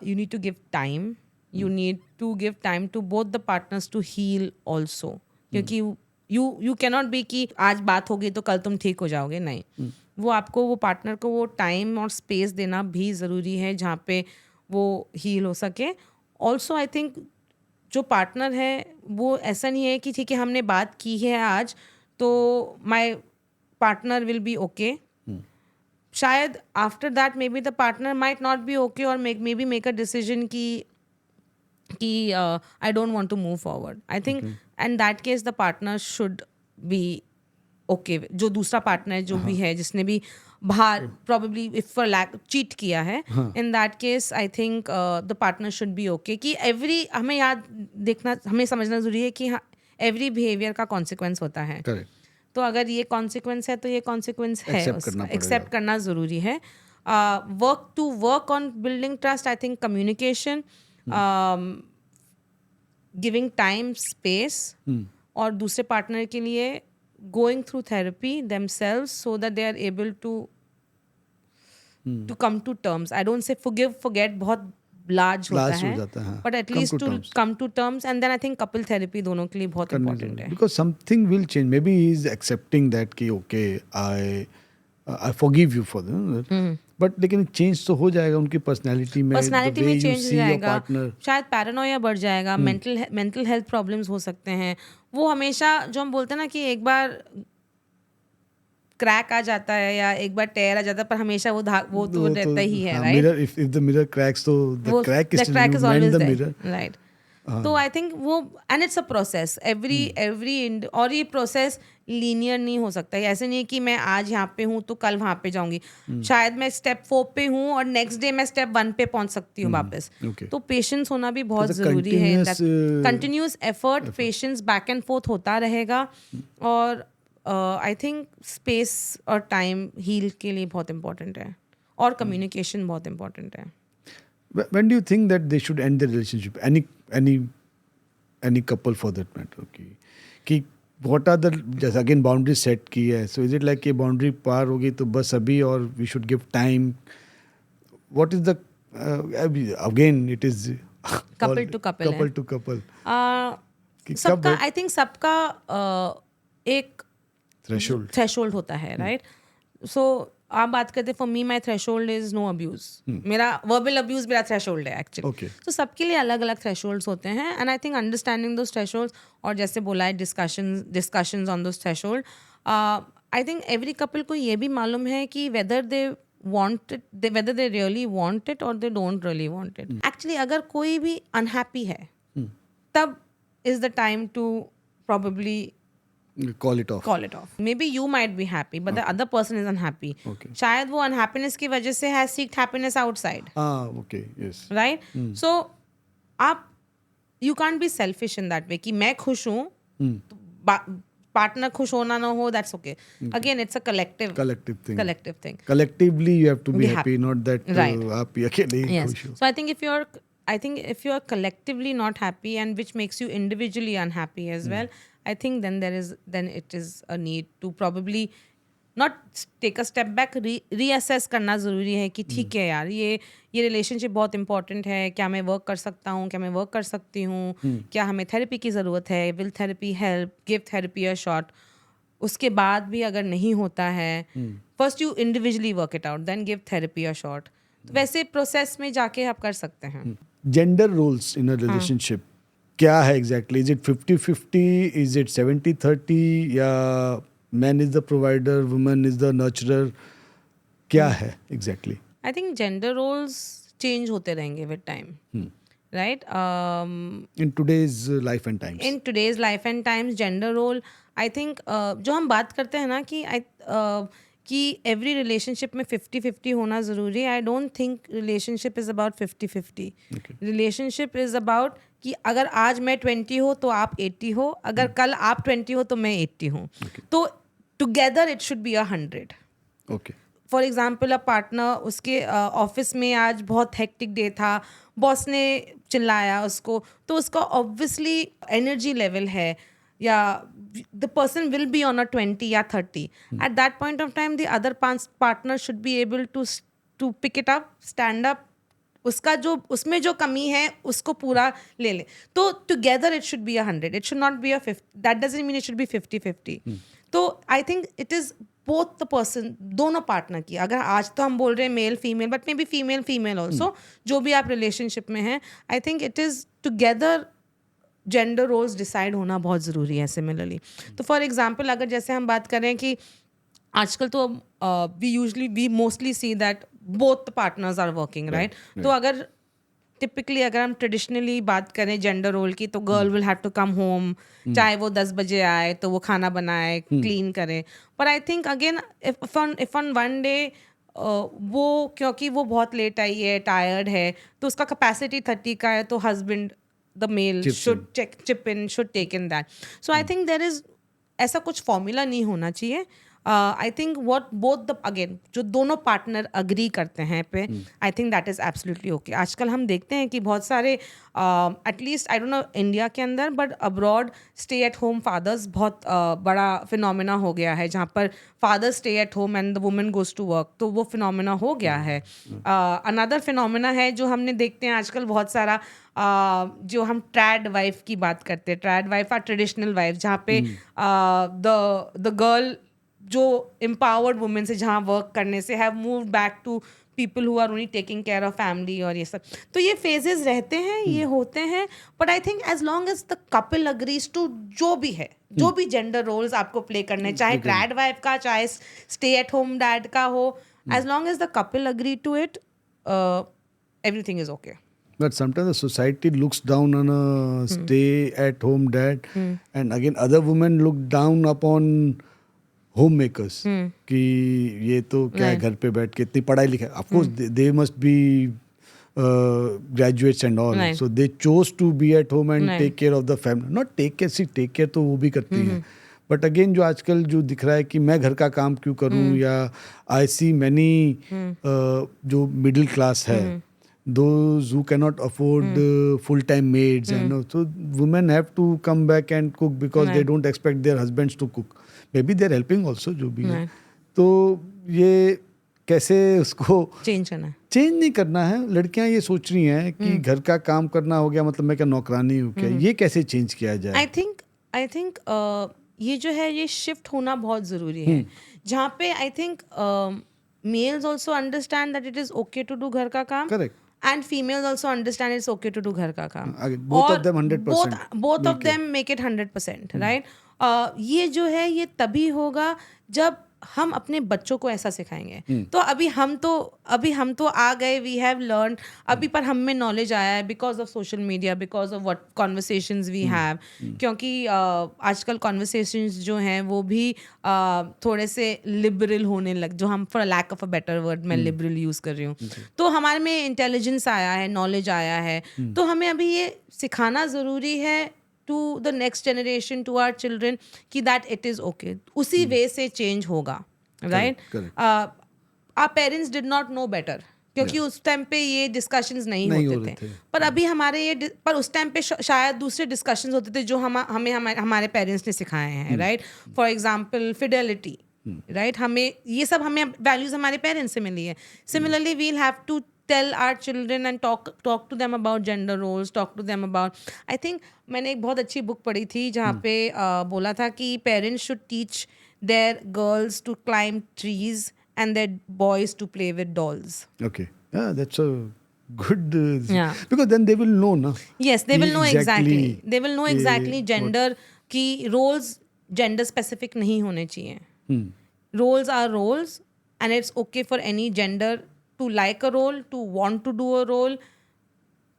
You need to give time. You need to give time to both the partners to heal also. क्योंकि यू कैनॉट बी कि आज बात होगी तो कल तुम ठीक हो जाओगे, नहीं. वो आपको वो पार्टनर को वो टाइम और स्पेस देना भी ज़रूरी है जहाँ पे वो हील हो सके. ऑल्सो आई थिंक जो पार्टनर है वो ऐसा नहीं है कि ठीक है हमने बात की है आज तो my partner will be okay. शायद after that maybe the partner might not be okay और maybe make a decision कि I don't want to move forward. I think and that case the partner should be okay. जो दूसरा partner जो भी है जिसने भी बाहर probably if for lack cheat किया है, in that case I think the partner should be okay कि हमें समझना ज़रूरी है कि हाँ every behavior का consequence होता है. Correct. तो अगर ये कॉन्सिक्वेंस है तो ये कॉन्सिक्वेंस है, Accept उसका करना पड़ेगा। एक्सेप्ट करना ज़रूरी है. Work on building trust, I think communication, giving time space, और दूसरे पार्टनर के लिए going through therapy themselves so that they are able to come to terms. I don't say forgive forget, बहुत लार्ज होता Large हो है, जाता है, हाँ. But Come at least to to terms. Come to terms. And then I think couple therapy दोनों के लिए बहुत करनी इंपॉर्टेंट जरूरी है. Because something will change maybe he is accepting that कि okay I forgive you for that but लेकिन change तो हो जाएगा उनकी पर्सनालिटी में पर्सनालिटी में चेंज हो जाएगा, पार्टनर शायद पैरानोया बढ़ जाएगा, मेंटल हेल्थ प्रॉब्लम्स हो सकते हैं. वो हमेशा जो हम बोलते हैं ना कि एक बार क्रैक आ जाता है या एक बार टेयर आ जाता है, पर हमेशा वो तो रहता ही है, right. Mirror if the mirror cracks तो the crack is is always the there, mirror right. तो आई थिंक वो, and it's a process, every और ये प्रोसेस लीनियर नहीं हो सकता है. ऐसे नहीं कि मैं आज यहाँ पे हूँ तो कल वहाँ पे जाऊंगी. शायद मैं स्टेप 4 पे हूँ और नेक्स्ट डे मैं स्टेप 1 पे पहुँच सकती हूँ वापस. Okay. तो पेशेंस होना भी बहुत It's a ज़रूरी है. continuous, continuous effort, patience, back and fourth होता रहेगा. और आई थिंक स्पेस और टाइम हील के लिए बहुत इंपॉर्टेंट है, और कम्युनिकेशन बहुत इंपॉर्टेंट है. when do you think that they should end the relationship any couple for that matter कि what are the जैसे again boundaries set की है so is it like कि boundary पार होगी तो बस अभी और we should give time what is the again it is Couple to couple है. couple to couple कि कब सबका आई थिंक सबका एक threshold होता है, राइट. सो आप बात करते for me my threshold is no abuse. मेरा वर्बल अब्यूज मेरा थ्रेशोल्ड है एक्चुअली. Okay. तो सबके लिए अलग अलग थ्रेशोल्ड्स होते हैं, and I think understanding those thresholds, और जैसे बोला है discussions on those threshold. I think every couple को ये भी मालूम है कि whether they really want it or they don't really want it. Actually अगर कोई भी अनहैप्पी है तब is the time to probably call it off. Maybe you might be happy, but the other person is unhappy. Okay. शायद वो unhappiness की वजह से has seeked happiness outside, okay yes right? So आप you can't be selfish in that way कि मैं खुश हूँ, पार्टनर खुश होना ना हो, that's okay. Again it's a collective thing. Collectively you have to be Be happy, happy. not that Right. आप अकेले ही Yes. खुश हो. So I think if you are collectively not happy, and which makes you individually unhappy as well, I think then it is a need to probably not take a step back, reassess करना ज़रूरी है कि ठीक है यार, ये relationship बहुत important है. क्या मैं वर्क कर सकता हूँ, क्या मैं वर्क कर सकती हूँ, क्या हमें थेरेपी की ज़रूरत है, will therapy help, give therapy a shot. उसके बाद भी अगर नहीं होता है, first you individually work it out, then give therapy a shot. तो वैसे प्रोसेस में जाके आप कर सकते हैं. Gender roles in a relationship क्या है exactly? Is it 50-50, is it 70-30, या man is the provider, woman is the nurturer, क्या है exactly? I think gender roles change होते रहेंगे with time, right. In today's life and times, in today's life and times gender role, I think जो हम बात करते हैं ना कि एवरी रिलेशनशिप में 50-50 होना ज़रूरी है. I don't think relationship is about 50-50. Relationship is about कि अगर आज मैं 20 हो तो आप 80 हो, अगर कल आप 20 हो तो मैं 80 हूँ. तो together it should be 100. Okay. For example a partner, उसके ऑफिस में आज बहुत हेक्टिक डे था, बॉस ने चिल्लाया उसको, तो उसका ऑब्वियसली एनर्जी लेवल है, या the person will be on a 20 या 30. At that point of time, the other partner should be able to pick it up, stand up. उसमें जो कमी है उसको पूरा ले ले. तो together it should be 100. It should not be a 50. That doesn't mean it should be 50-50. तो I think it is both the person, दोनों पार्टनर की. अगर आज तो हम बोल रहे हैं male female, but maybe female also, जो भी आप रिलेशनशिप में हैं, I think it is together gender roles decide होना बहुत ज़रूरी है. सिमिलरली तो फॉर एग्जांपल अगर जैसे हम बात करें कि आजकल तो we mostly see that both the partners are working, right. तो अगर टिपिकली अगर हम ट्रेडिशनली बात करें जेंडर रोल की, तो girl will have to come home, चाहे वो 10 बजे आए तो वो खाना बनाए, क्लीन करे. पर I think again if on one day वो, क्योंकि वो बहुत लेट आई है, टायर्ड है, तो उसका कैपेसिटी 30 का है, तो husband, the male should chip in, should take in that. So I think there is ऐसा कुछ फॉर्मूला नहीं होना चाहिए. I think what both the again जो दोनों पार्टनर अग्री करते हैं पे, I think that is absolutely okay. आजकल हम देखते हैं कि बहुत सारे at least I don't know India के अंदर but abroad stay at home fathers बहुत बड़ा फिनोमेना हो गया है, जहाँ पर father stay at home and the women goes to work. तो वो फिनोमेना हो गया है. अनदर फिनोमेना है जो हमने देखते हैं आजकल बहुत सारा, जो हम ट्रैड वाइफ की बात करते हैं. ट्रैड वाइफ और ट्रेडिशनल वाइफ, जहाँ पे द गर्ल जो एम्पावर्ड वुमेन से जहाँ वर्क करने से have moved back to people who are only taking care of family और ये सब. तो ये फेजेस रहते हैं, ये होते हैं. But I think as long as the couple agrees to जो भी है, जो भी जेंडर रोल्स आपको प्ले करने, चाहे ट्रैड वाइफ का, चाहे स्टे एट होम डैड का हो, as long as the couple agree to it, everything is okay. But sometimes the society looks down on a stay-at-home dad, and again other women look down upon homemakers. कि ये तो क्या है, घर पे बैठ के इतनी पढ़ाई लिखाई. Of course, they must be graduates and all. Right. So they chose to be at home and Right. take care of the family. Not take care, see take care तो वो भी करती हैं. बट अगेन जो आजकल जो दिख रहा है कि मैं घर का काम क्यों करूं, या आई सी मैनी जो मिडिल क्लास है, those who cannot afford full-time maids, and so women have to come back and cook because they don't expect their husbands to cook. Maybe they're helping also, जो भी है. तो ये कैसे उसको change करना है? चेंज नहीं करना है. लड़कियां ये सोच रही हैं कि घर का काम करना हो गया मतलब मैं क्या नौकरानी हूँ क्या. ये कैसे चेंज किया जाए? आई थिंक ये जो है ये शिफ्ट होना बहुत ज़रूरी है, जहाँ पे I think males also understand that it is okay to do घर का काम. Correct. And females also understand it's okay to do घर का काम. Both of them 100%. Both of them make it 100%, right? ये जो है ये तभी होगा जब हम अपने बच्चों को ऐसा सिखाएंगे. तो अभी हम तो आ गए, वी हैव लर्न अभी, पर हम में नॉलेज आया है because of social media, because of what conversations we have. क्योंकि आजकल कॉन्वर्सेशंस जो हैं वो भी थोड़े से लिबरल होने लग, जो हम for lack of a better word मैं लिबरल यूज़ कर रही हूँ. तो हमारे में इंटेलिजेंस आया है, नॉलेज आया है. तो हमें अभी ये सिखाना ज़रूरी है to the next generation, to our children, कि that it is okay. उसी वे से चेंज होगा, right? Our parents did not know better, क्योंकि उस टाइम पे ये डिस्कशंस नहीं होते थे. पर अभी हमारे ये पर उस टाइम पे शायद दूसरे डिस्कशंस होते थे जो हमें हमारे पेरेंट्स ने सिखाए हैं, right? For example Fidelity, right? हमें ये सब हमें वैल्यूज हमारे पेरेंट्स से मिली है. Similarly we will have to tell our children and talk to them about gender roles, talk to them about, I think मैंने एक बहुत अच्छी बुक पढ़ी थी जहाँ पे बोला था कि parents should teach their girls to climb trees and their boys to play with dolls. Okay, yeah, that's a good because then they will know, na? Yes, they will know exactly. They will know exactly gender की roles gender specific नहीं होने चाहिए. Roles are roles and it's okay for any gender to like a role, to want to do a role,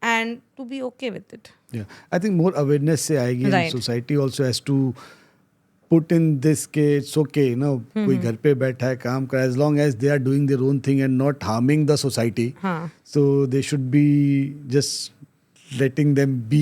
and to be okay with it. Yeah, I think more awareness से आएगी. Right. And society also has to put in this के it's okay, you know, कोई घर पे बैठा है काम कर, as long as they are doing their own thing and not harming the society, so they should be just letting them be.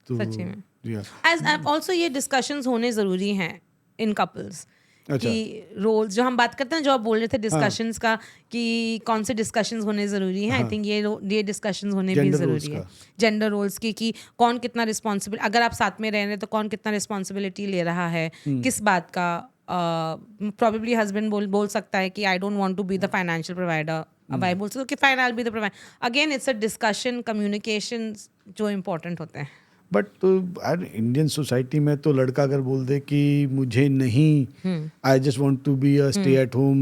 तो सच्ची में. Yeah. As also ये discussions होने ज़रूरी हैं in couples. अच्छा. कि रोल्स जो हम बात करते हैं, जो आप बोल रहे थे डिस्कशंस का, कि कौन से डिस्कशंस होने ज़रूरी हैं. आई थिंक ये डिस्कशंस होने भी ज़रूरी है. जेंडर रोल्स की, कि कौन कितना रिस्पॉन्सिबल, अगर आप साथ में रह रहे हैं तो कौन कितना रिस्पॉन्सिबिलिटी ले रहा है, किस बात का. प्रॉबेबली हस्बैंड बोल सकता है कि I don't want to be the financial provider. Wife बोल सकते हो कि fine I will be the provider. Again it's a discussion, communication जो इम्पोर्टेंट होते हैं. बट इंडियन सोसाइटी में तो लड़का अगर बोल दे कि मुझे नहीं, I just want to be a stay at home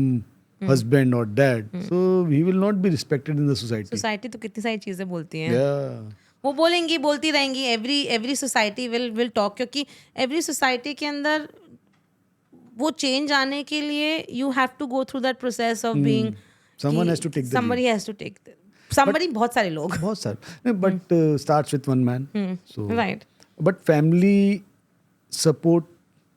husband और dad, so he will not be respected in the society. Society तो कितनी सारी चीज़ें बोलती हैं. वो बोलेंगी, बोलती रहेंगी. एवरी सोसाइटी विल टॉक, क्योंकि एवरी सोसाइटी के अंदर वो चेंज आने के लिए you have to go through that process of being, someone has to take the somebody has to take the somebody. बहुत सारे लोग, बहुत सारे, but starts with one man. So right. but family support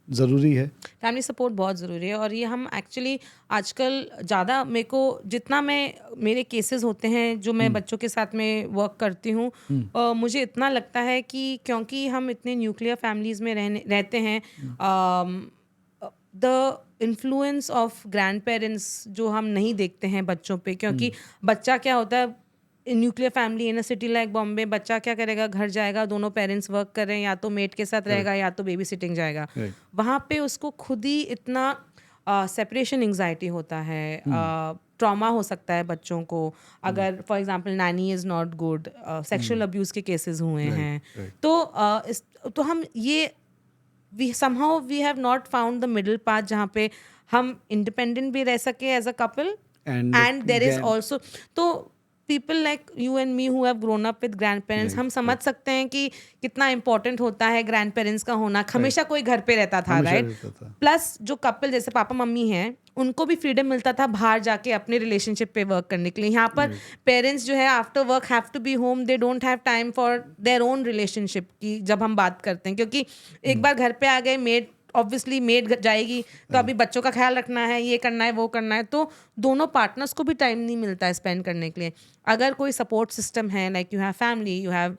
ज़रूरी है? फैमिली सपोर्ट बहुत ज़रूरी है, और ये हम एक्चुअली आजकल ज़्यादा, मेरे को जितना मेरे केसेस होते हैं जो मैं बच्चों के साथ में वर्क करती हूँ, मुझे इतना लगता है कि क्योंकि हम इतने न्यूक्लियर फैमिलीज़ में रहते हैं, the influence of grand parents जो हम नहीं देखते हैं बच्चों पे, क्योंकि बच्चा क्या होता है, nuclear family in a city like Bombay, बच्चा क्या करेगा, घर जाएगा, दोनों पेरेंट्स वर्क कर रहे हैं, या तो मेट के साथ रहेगा या तो बेबी सिटिंग जाएगा। Right. वहाँ पे उसको खुद ही इतना सेपरेशन एंग्जाइटी होता है, ट्रॉमा हो सकता है बच्चों को, अगर for example Naini is not good, sexual abuse के केसेस हुए हैं, right. तो हम ये somehow we have not found the middle path जहाँ पे हम इंडिपेंडेंट भी रह सके as a couple, And there is then- also, तो people like you and me who have grown up with grandparents, हम समझ सकते हैं कि कितना important होता है ग्रैंड पेरेंट्स का होना। हमेशा कोई घर पे रहता था, हमेशा राइट? रहता था। प्लस जो कपल जैसे पापा मम्मी हैं, उनको भी फ्रीडम मिलता था बाहर जाके अपने रिलेशनशिप पे वर्क करने के लिए। यहाँ पर पेरेंट्स जो है after work have to be home, they don't have time for their own relationship की जब हम बात करते हैं, क्योंकि एक बार घर पे आ गए, मेड ऑब्वियसली मेड जाएगी, तो अभी बच्चों का ख्याल रखना है, ये करना है, वो करना है, तो दोनों पार्टनर्स को भी टाइम नहीं मिलता है स्पेंड करने के लिए। अगर कोई सपोर्ट सिस्टम है, like you have family, you have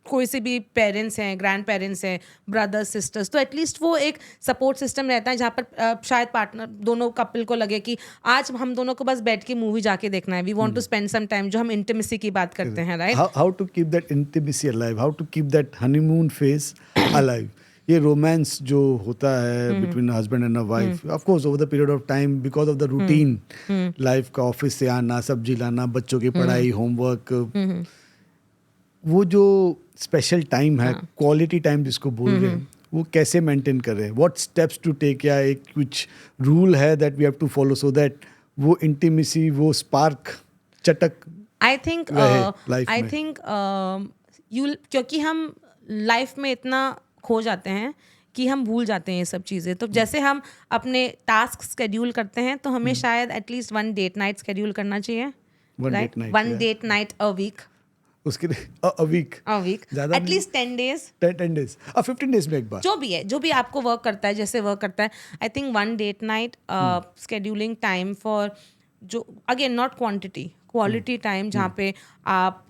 कोई से भी पेरेंट्स हैं, ग्रैंड पेरेंट्स हैं, ब्रदर्स सिस्टर्स, तो एटलीस्ट वो एक सपोर्ट सिस्टम रहता है जहाँ पर शायद पार्टनर दोनों कपल को लगे कि आज हम दोनों को बस बैठ के मूवी जाके देखना है, we want to spend some time, जो हम इंटीमेसी की बात करते हैं, right? How to keep that intimacy alive? How to keep that honeymoon phase alive? ये रोमांस जो होता है between husband and a wife, of course over the period of time, because of the routine life का, office से आना, सब्जी लाना, बच्चों की पढ़ाई, होमवर्क, वो जो स्पेशल टाइम है, क्वालिटी टाइम जिसको बोल रहे हैं, वो कैसे मेंटेन कर रहे हैं? व्हाट स्टेप्स टू टेक, या एक कुछ रूल है that we have to follow so that वो इंटीमेसी, वो स्पार्क चटक आई थिंक रहे life में? क्योंकि हम लाइफ में इतना खो जाते हैं कि हम भूल जाते हैं ये सब चीज़ें। तो जैसे हम अपने टास्क स्केड्यूल करते हैं, तो हमें शायद एटलीस्ट 1 डेट नाइट स्केड्यूल करना चाहिए, One right? date night, 1 yeah. Date night a week, उसके लिए a week, ज़्यादा नहीं, एटलीस्ट 10 डेज, 10 days, 15 days में एक बार। जो भी है, जो भी आपको वर्क करता है, जैसे वर्क करता है। I think 1 date night, scheduling time for, जो again not quantity, quality time, जहाँ पे आप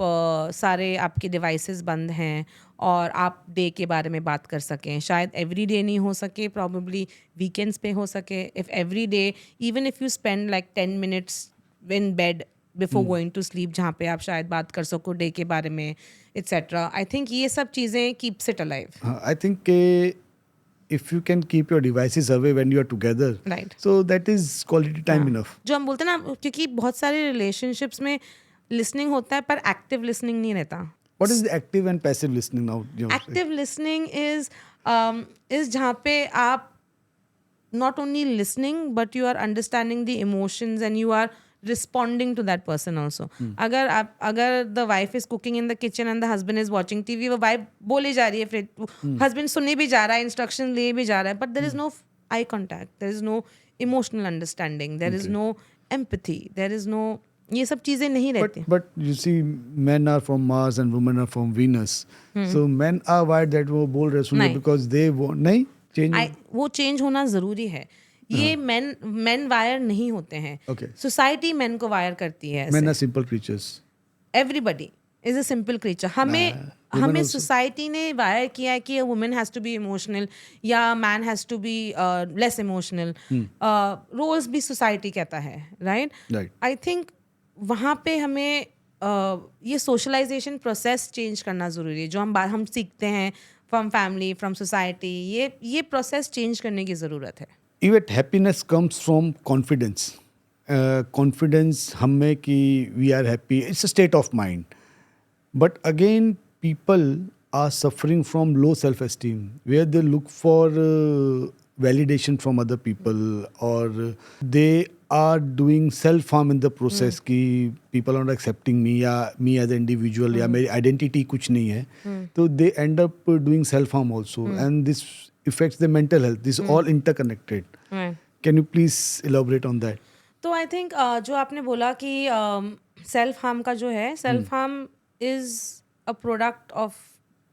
सारे आपके डिवाइसेस बंद हैं और आप डे के बारे में बात कर सकें। शायद एवरी डे नहीं हो सके, प्रॉबेबली वीकेंड्स पे हो सके। If every day, even if you spend like 10 minutes in bed before going to sleep, जहाँ पे आप शायद बात कर सको डे के बारे में, एट्सेट्रा। आई थिंक ये सब चीज़ें keeps it alive. I think if you can keep your devices away when you are together, Right. so that is quality time enough. जो हम बोलते हैं ना, क्योंकि बहुत सारे रिलेशनशिप्स में लिसनिंग होता है पर एक्टिव लिसनिंग नहीं रहता। What is the active and passive listening now? Active listening is जहाँ पे आप not only listening but you are understanding the emotions and you are responding to that person also. अगर the wife is cooking in the kitchen and the husband is watching TV, वो wife बोले जा रही है, फिर husband सुनने भी जा रहा है, instruction ले भी जा रहा है, but there is no eye contact, there is no emotional understanding, there is no empathy, there is no, ये सब चीजें नहीं रहती। But you see, men are from Mars and women are from Venus. So men are wired that वो बोल रहे सुनिए नहीं। because they want, नहीं change. वो चेंज होना जरूरी है। ये men वायर नहीं होते हैं। Okay. सोसाइटी men को वायर करती है। Men are simple creatures. Everybody is a simple creature. हमें सोसाइटी ने वायर किया है कि a woman has to be emotional या man has to be less emotional. Roles भी सोसाइटी कहता है, राइट? Right. आई थिंक वहाँ पे हमें ये सोशलाइजेशन प्रोसेस चेंज करना ज़रूरी है। जो हम सीखते हैं फ्रॉम फैमिली, फ्रॉम सोसाइटी, ये प्रोसेस चेंज करने की ज़रूरत है। Even happiness comes from confidence. Confidence हम में कि we are happy. It's a state of mind. But again, people are suffering from low self-esteem, where they look for validation from other people, or they are doing self-harm in the process कि people are not accepting me, या me as an individual, या मेरी identity कुछ नहीं है, तो they end up doing self-harm also, and this affects their mental health. This is all interconnected. Can you please elaborate on that? तो I think जो आपने बोला कि सेल्फ हार्म का जो है, self harm is a product of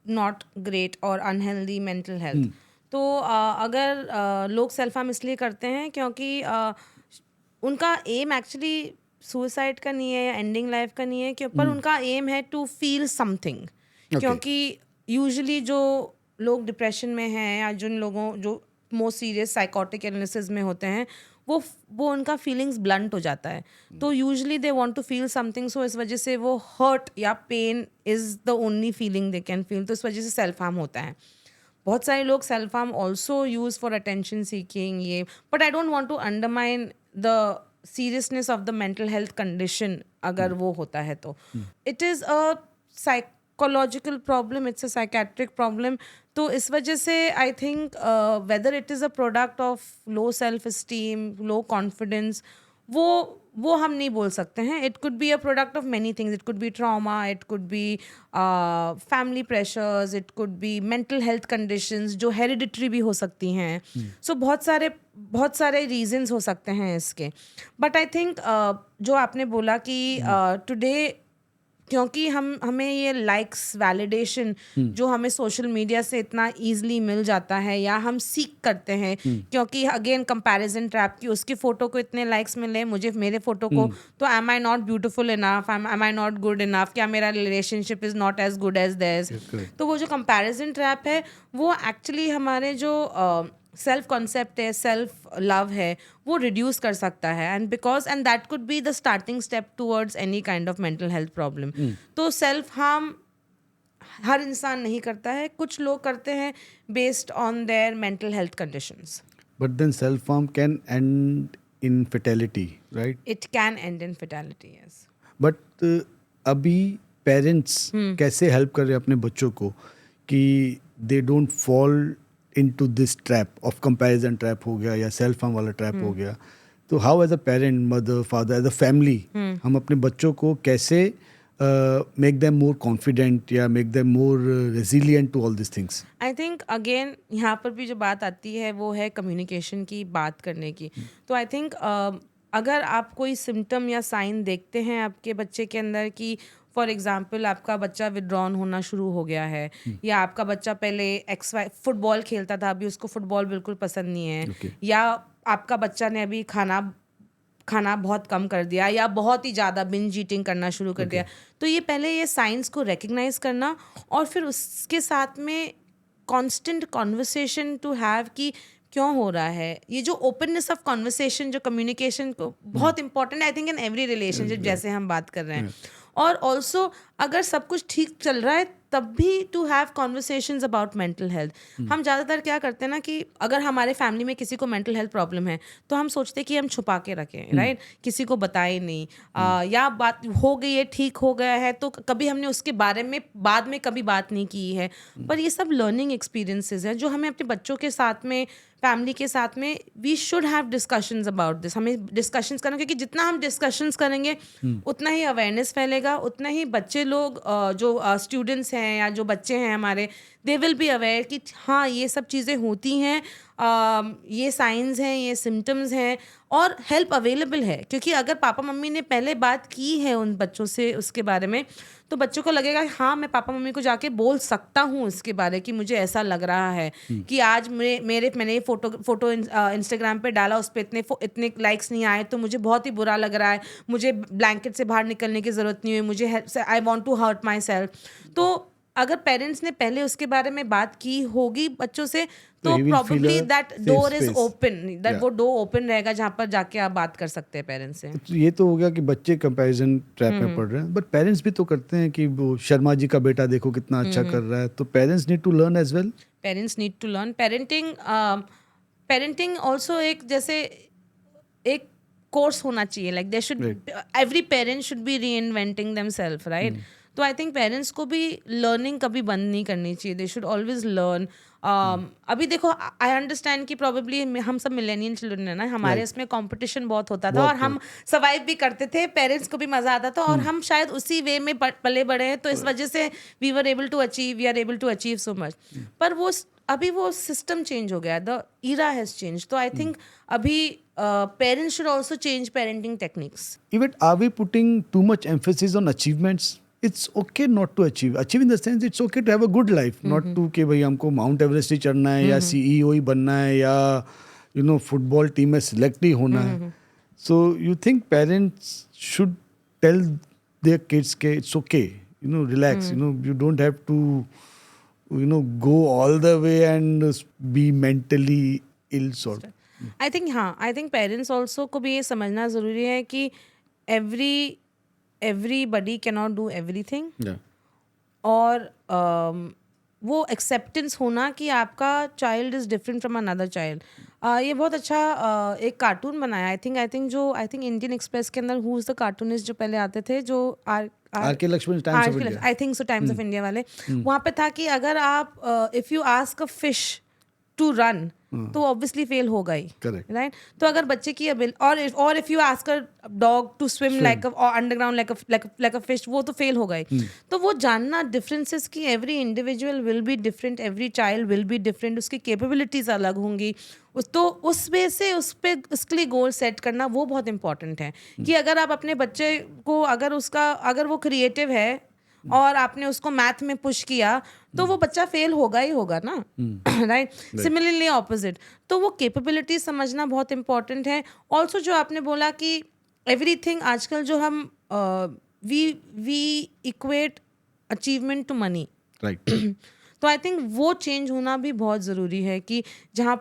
not great और unhealthy mental health. तो अगर लोग सेल्फ हार्म इसलिए करते हैं क्योंकि उनका एम एक्चुअली सुसाइड का नहीं है या एंडिंग लाइफ का नहीं है, पर उनका एम है टू फील समथिंग। क्योंकि यूजुअली जो लोग डिप्रेशन में हैं या जिन लोगों जो मोस्ट सीरियस साइकोटिक इलनेसेस में होते हैं, वो उनका फीलिंग्स ब्लंट हो जाता है। तो usually they want to feel something, so इस वजह से वो हर्ट या pain is the only feeling they can feel, तो इस वजह से सेल्फ हार्म होता है। बहुत सारे लोग self harm also use for attention seeking ये, but I don't want to undermine the seriousness of the mental health condition अगर वो होता है तो। It is a psychological problem, it's a psychiatric problem. तो इस वजह से I think whether it is a product of low self esteem, low confidence, वो हम नहीं बोल सकते हैं। It could be a product of many things, it could B trauma, it could B family pressures, it could B mental health conditions जो hereditary भी हो सकती हैं। सो बहुत सारे रीजंस हो सकते हैं इसके। बट आई थिंक जो आपने बोला कि टुडे क्योंकि हमें ये लाइक्स वैलिडेशन जो हमें सोशल मीडिया से इतना इजीली मिल जाता है या हम सीख करते हैं, क्योंकि अगेन कंपैरिजन ट्रैप की, उसकी फ़ोटो को इतने लाइक्स मिले, मुझे मेरे फ़ोटो को, तो am I not beautiful enough, am I not good enough, क्या मेरा relationship is not as good as theirs. तो वो जो कंपैरिजन ट्रैप है वो एक्चुअली हमारे जो सेल्फ कॉन्सेप्ट है, सेल्फ लव है, वो रिड्यूस कर सकता है। And that could be the starting step towards any kind of mental health problem. तो सेल्फ हार्म हर इंसान नहीं करता है, कुछ लोग करते हैं based on their mental health conditions. But then self-harm can end in fatality, right? It can and in fatality, yes. But अभी पेरेंट्स कैसे हेल्प कर रहे हैं अपने बच्चों को कि they don't fall into this trap of comparison trap हो गया या सेल्फ हार्म वाला ट्रैप हो गया। तो how as a parent, mother, father, as a family हम अपने बच्चों को कैसे मेक देम मोर कॉन्फिडेंट या make them more resilient to all this things? I think again यहाँ पर भी जो बात आती है वो है कम्युनिकेशन की, बात करने की। तो आई थिंक अगर आप कोई सिम्टम या साइन देखते हैं आपके बच्चे के अंदर कि फॉर एग्जाम्पल आपका बच्चा विड्रॉन होना शुरू हो गया है, या आपका बच्चा पहले फुटबॉल खेलता था, अभी उसको फुटबॉल बिल्कुल पसंद नहीं है, या आपका बच्चा ने अभी खाना बहुत कम कर दिया या बहुत ही ज़्यादा बिंज ईटिंग करना शुरू कर दिया, तो ये पहले ये साइंस को रिकग्नाइज करना और फिर उसके साथ में कांस्टेंट कॉन्वर्सेशन टू हैव कि क्यों हो रहा है। ये जो ओपननेस ऑफ कॉन्वर्सेशन, जो कम्युनिकेशन को बहुत important I think in every relationship, जैसे हम बात कर रहे हैं। और ऑल्सो अगर सब कुछ ठीक चल रहा है तब भी to have conversations about mental health. हम ज़्यादातर क्या करते हैं ना कि अगर हमारे फैमिली में किसी को मेंटल हेल्थ प्रॉब्लम है तो हम सोचते हैं कि हम छुपा के रखें, राइट, किसी को बताए नहीं, या बात हो गई है, ठीक हो गया है, तो कभी हमने उसके बारे में बाद में कभी बात नहीं की है। पर ये सब लर्निंग एक्सपीरियंसेस हैं जो हमें अपने बच्चों के साथ में, फैमिली के साथ में, we should have discussions about this. हमें डिस्कशंस करना, क्योंकि जितना हम डिस्कशंस करेंगे उतना ही अवेयरनेस फैलेगा, उतना ही बच्चे लोग जो स्टूडेंट्स हैं या जो बच्चे हैं हमारे, दे विल बी अवेयर कि हाँ ये सब चीज़ें होती हैं, ये साइंस हैं, ये सिम्टम्स हैं और हेल्प अवेलेबल है। क्योंकि अगर पापा मम्मी ने पहले बात की है उन बच्चों से उसके बारे में, तो बच्चों को लगेगा हाँ मैं पापा मम्मी को जाके बोल सकता हूँ इसके बारे कि मुझे ऐसा लग रहा है कि आज मैंने ये फोटो इंस्टाग्राम पे डाला, उस पर इतने लाइक्स नहीं आए तो मुझे बहुत ही बुरा लग रहा है, मुझे ब्लैंकेट से बाहर निकलने की ज़रूरत नहीं हुई, मुझे I want to hurt myself. तो अगर पेरेंट्स ने पहले उसके बारे में बात की होगी बच्चों से, तो he will feel probably a that safe door is space. Open, that Yeah. वो डोर ओपन रहेगा जहाँ पर जाके आप बात कर सकते हैं पेरेंट्स से। तो ये तो हो गया कि बच्चे कंपैरिजन ट्रैप में पड़ रहे हैं, बट पेरेंट्स भी तो करते हैं कि वो शर्मा जी का बेटा देखो कितना अच्छा कर रहा है, तो parents need to learn as well. Parents need to learn. Parenting also एक जैसे एक कोर्स होना चाहिए, like they should, every parent should be reinventing themself, right. तो आई थिंक पेरेंट्स को भी लर्निंग कभी बंद नहीं करनी चाहिए, दे शुड ऑलवेज लर्न। अभी देखो, आई अंडरस्टैंड कि प्रोबेबली हम सब मिलेनियल चिल्ड्रन है ना, हमारे इसमें कंपटीशन बहुत होता था और हम सर्वाइव भी करते थे, पेरेंट्स को भी मजा आता था और हम शायद उसी वे में पले बड़े हैं, तो इस वजह से we are able to achieve so much. पर वो अभी वो सिस्टम चेंज हो गया, द ईरा हैज चेंज। तो आई थिंक अभी parents should also change parenting techniques. Even are we putting too much emphasis on achievements? it's okay not to achieve in the sense it's okay to have a good life, not to कि भाई हमको mount Everest ही चढ़ना है या CEO ही बनना है या football team में सिलेक्ट ही होना है. So you think parents should tell their kids के it's okay, relax, you don't have to go all the way and be mentally ill sort. I think parents also को भी ये समझना ज़रूरी है कि everybody cannot do everything. Yeah. और वो एक्सेप्टेंस होना कि आपका child is different from another child. ये बहुत अच्छा एक कार्टून बनाया आई थिंक इंडियन एक्सप्रेस के अंदर हु इज़ द कार्टूनिस्ट जो पहले आते थे जो R K. Laxman Times of India, I think so Times of India वाले. वहाँ पे था कि अगर आप if you ask a fish to run तो ऑब्वियसली फेल होगा ही, राइट. तो अगर बच्चे की और if you ask a dog to swim like underground like a fish, वो तो फेल होगा ही. तो वो जानना डिफरेंसेस की every individual will be different, every child will be different, उसकी कैपेबिलिटीज अलग होंगी. तो उस वे से उसके लिए गोल सेट करना वो बहुत इंपॉर्टेंट है कि अगर आप अपने बच्चे को अगर वो क्रिएटिव है और आपने उसको मैथ में पुश किया तो वो बच्चा फेल होगा ही होगा ना, राइट. Similarly opposite. तो वो कैपेबिलिटी समझना बहुत इंपॉर्टेंट है. ऑल्सो जो आपने बोला कि एवरीथिंग आजकल जो हम we equate achievement to money, right. तो आई थिंक वो चेंज होना भी बहुत ज़रूरी है कि जहाँ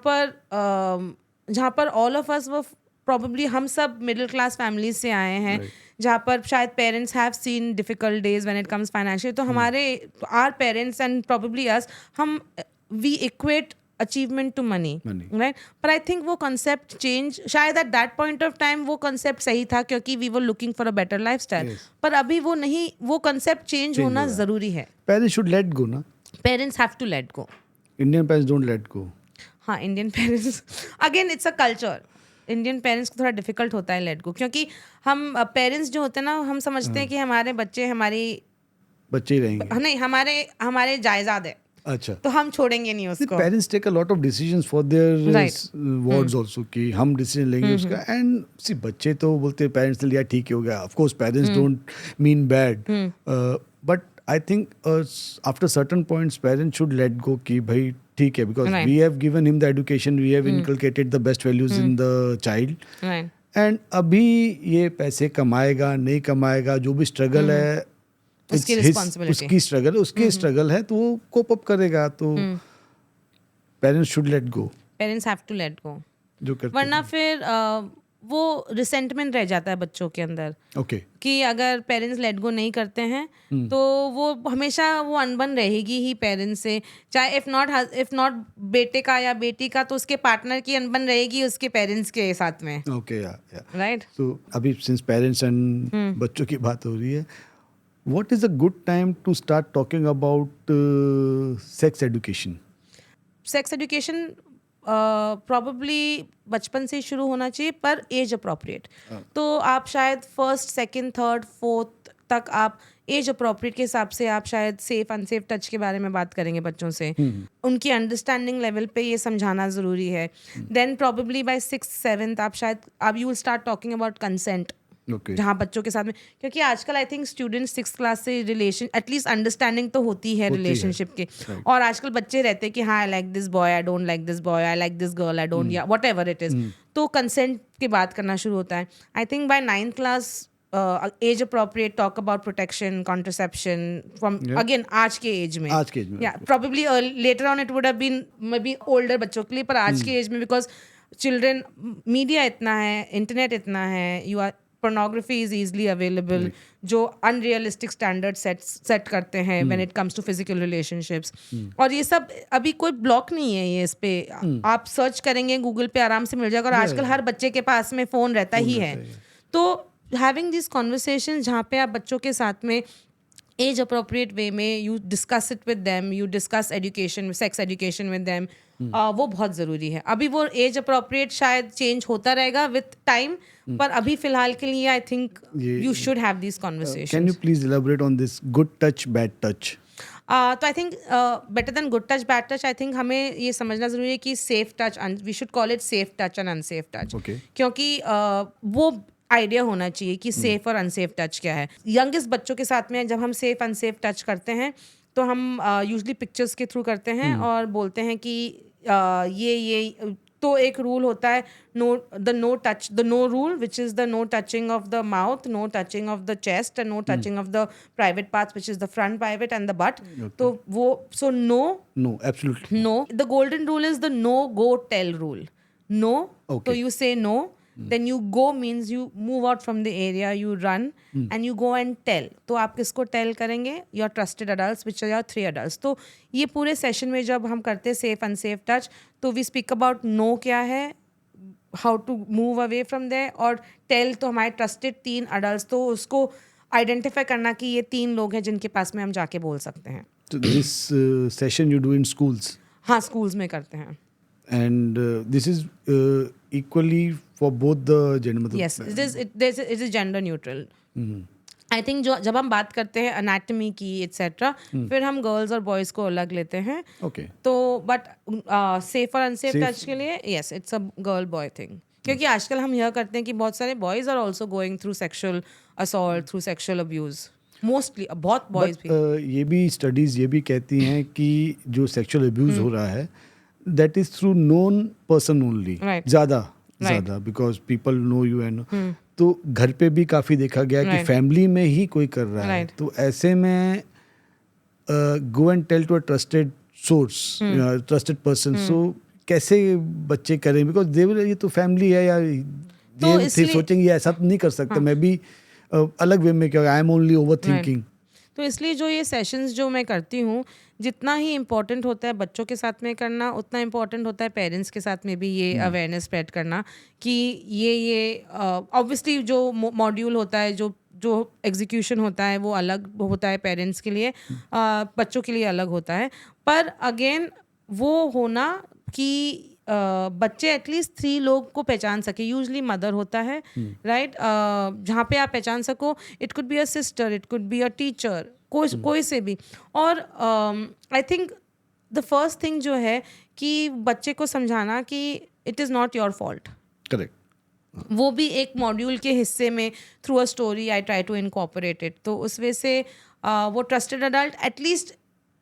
पर ऑल ऑफ अस वो प्रॉबेबली हम सब मिडिल क्लास फैमिली से आए हैं, जहाँ पर शायद parents have seen difficult days when it comes financial. तो हमारे our parents and probably us we equate achievement to money, right. पर आई थिंक वो कंसेप्ट चेंज, शायद at that point of time वो कंसेप्ट सही था क्योंकि we were looking for a better lifestyle. पर अभी वो नहीं, वो कंसेप्ट चेंज होना ज़रूरी है. पेरेंट्स शुड लेट गो ना. Parents have to let go. Indian parents don't let go. हाँ, Indian parents again it's a culture. Indian parents को थोड़ा डिफिकल्ट होता है लेट गो क्योंकि हम पेरेंट्स जो होते हैं ना, हम समझते हैं कि हमारे बच्चे ही रहेंगे, नहीं हमारे जायदाद है. अच्छा, तो हम छोड़ेंगे नहीं उसको. Parents take a lot of decisions for their words also कि हम डिसीजन लेंगे उसका. एंड सी बच्चे तो बोलते हैं पेरेंट्स ने लिया ठीक ही हो गया. Of course parents don't mean bad, but I think after certain points parents should let गो कि भाई ठीक है, because we have given him the education, we have inculcated the best values in the child, and अभी ये पैसे कमाएगा नहीं कमाएगा, जो भी स्ट्रगल है उसकी स्ट्रगल है, उसकी स्ट्रगल है, तो वो कोप अप करेगा. तो parents should let go. Parents have to let go, जो करते वरना फिर वो रिसेंटमेंट रह जाता है बच्चों के अंदर. ओके. कि अगर पेरेंट्स लेट गो नहीं करते हैं तो वो हमेशा वो अनबन रहेगी ही पेरेंट्स से. चाहे इफ नॉट बेटे का या बेटी का, तो उसके पार्टनर की अनबन रहेगी उसके पेरेंट्स के साथ में. Okay, right. तो अभी सिंस पेरेंट्स एंड बच्चों की बात हो रही है, what is a good time to start talking about sex education? Sex education probably बचपन से शुरू होना चाहिए, पर एज अप्रोप्रिएट. तो आप शायद फर्स्ट, सेकंड, थर्ड, फोर्थ तक आप एज अप्रोप्रिएट के हिसाब से आप शायद सेफ अनसेफ टच के बारे में बात करेंगे बच्चों से. उनकी अंडरस्टैंडिंग लेवल पे ये समझाना ज़रूरी है. Then probably bye 6th 7th आप you will start talking about consent, जहाँ बच्चों के साथ में, क्योंकि आजकल I think students 6th class से रिलेशन एटलीस्ट अंडरस्टैंडिंग तो होती है रिलेशनशिप के. और आजकल बच्चे रहते हैं कि हाँ I like this boy, I don't like this boy, I like this girl, I don't, या वट एवर इट इज. तो कंसेंट की बात करना शुरू होता है. I think by 9th class age appropriate talk about protection, contraception from again आज के एज में. या probably later on it would have been maybe older बच्चों के लिए, पर आज के एज में बिकॉज चिल्ड्रन, मीडिया इतना है, इंटरनेट इतना है, you are pornography is easily available, जो unrealistic standards set करते हैं when it comes to physical relationships. और ये सब अभी कोई ब्लॉक नहीं है ये इस पे. आप सर्च करेंगे गूगल पे आराम से मिल जाएगा. और आजकल हर बच्चे के पास में फ़ोन रहता ही है. तो having these conversations जहाँ पे आप बच्चों के साथ में एज अप्रोप्रिएट वे में you discuss it with them, you discuss education, sex education with them, वो बहुत ज़रूरी है. अभी वो एज अप्रोप्रिएट शायद चेंज होता रहेगा विद टाइम, पर अभी फिलहाल के लिए I think you should have these conversations. Can you please elaborate on this good touch bad touch? तो I think better than good touch bad touch, I think हमें ये समझना ज़रूरी है कि safe touch, we should call it safe touch and unsafe touch. क्योंकि वो idea होना चाहिए कि सेफ और अनसेफ टच क्या है। यंगेस्ट बच्चों के साथ में जब हम सेफ अनसेफ टच करते हैं तो हम यूजुअली पिक्चर्स के थ्रू करते हैं और बोलते हैं कि ये तो एक रूल होता है, no rule which is the no touching of the mouth, no touching of the chest and no touching of the private parts which is the front private and the butt. तो वो सो No, absolutely. no, the golden rule is the no go tell rule. No, Okay. so you say no, then you go means you move out from the area, you run and you go and tell. तो आप किसको tell करेंगे? Your trusted adults, which are your 3 adults. तो ये पूरे session में जब हम करते safe unsafe touch, तो we speak about no क्या है, how to move away from there, और tell तो हमारे trusted 3 adults, तो उसको identify करना कि ये 3 लोग हैं जिनके पास में हम जाके बोल सकते हैं। So this session you do in schools, हाँ, schools में करते हैं। and this is equally for both the gender. मतलब Yes, it is gender neutral. I think जब हम बात करते हैं अनाटमी की एटसेट्रा, फिर हम गर्ल्स और बॉयज़ को अलग लेते हैं। Okay. तो बट सेफ और अनसेफ Safe. टच के लिए yes, it's a girl boy thing, क्योंकि आजकल हम यह करते हैं कि बहुत सारे boys are also going through sexual assault, through sexual abuse, mostly बहुत बॉयज़ But, भी। ये भी स्टडीज ये भी कहती हैं कि जो सेक्सुअल अब्यूज हो रहा है that is through known person only, Right. ज़्यादा because people know you and तो घर पे भी काफ़ी देखा गया कि Right. फैमिली में ही कोई कर रहा है, Right. तो ऐसे में go and tell to a trusted source, trusted person, so कैसे बच्चे करें, बिकॉज दे विल, ये तो फैमिली है यार, तो ये इसलिए- सोचेंगे ये ऐसा नहीं कर सकता, मैं भी अलग वे में क्या, I am only over thinking. तो इसलिए जो ये सेशंस जो मैं करती हूँ, जितना ही इम्पोर्टेंट होता है बच्चों के साथ में करना, उतना इम्पोर्टेंट होता है पेरेंट्स के साथ में भी ये अवेयरनेस स्प्रेड करना कि ये ऑब्वियसली जो मॉड्यूल होता है, जो एग्जीक्यूशन होता है वो अलग होता है पेरेंट्स के लिए, बच्चों के लिए अलग होता है, पर अगेन वो होना कि बच्चे एटलीस्ट 3 लोग को पहचान सके, यूजली मदर होता है, राइट, जहाँ पे आप पहचान सको, it could be a sister, it could be a teacher, कोई से भी। और I think the first thing जो है कि बच्चे को समझाना कि it is not your fault, correct. वो भी एक मॉड्यूल के हिस्से में through a story I try to incorporate it. तो उस वजह से वो ट्रस्टेड अडल्ट एटलीस्ट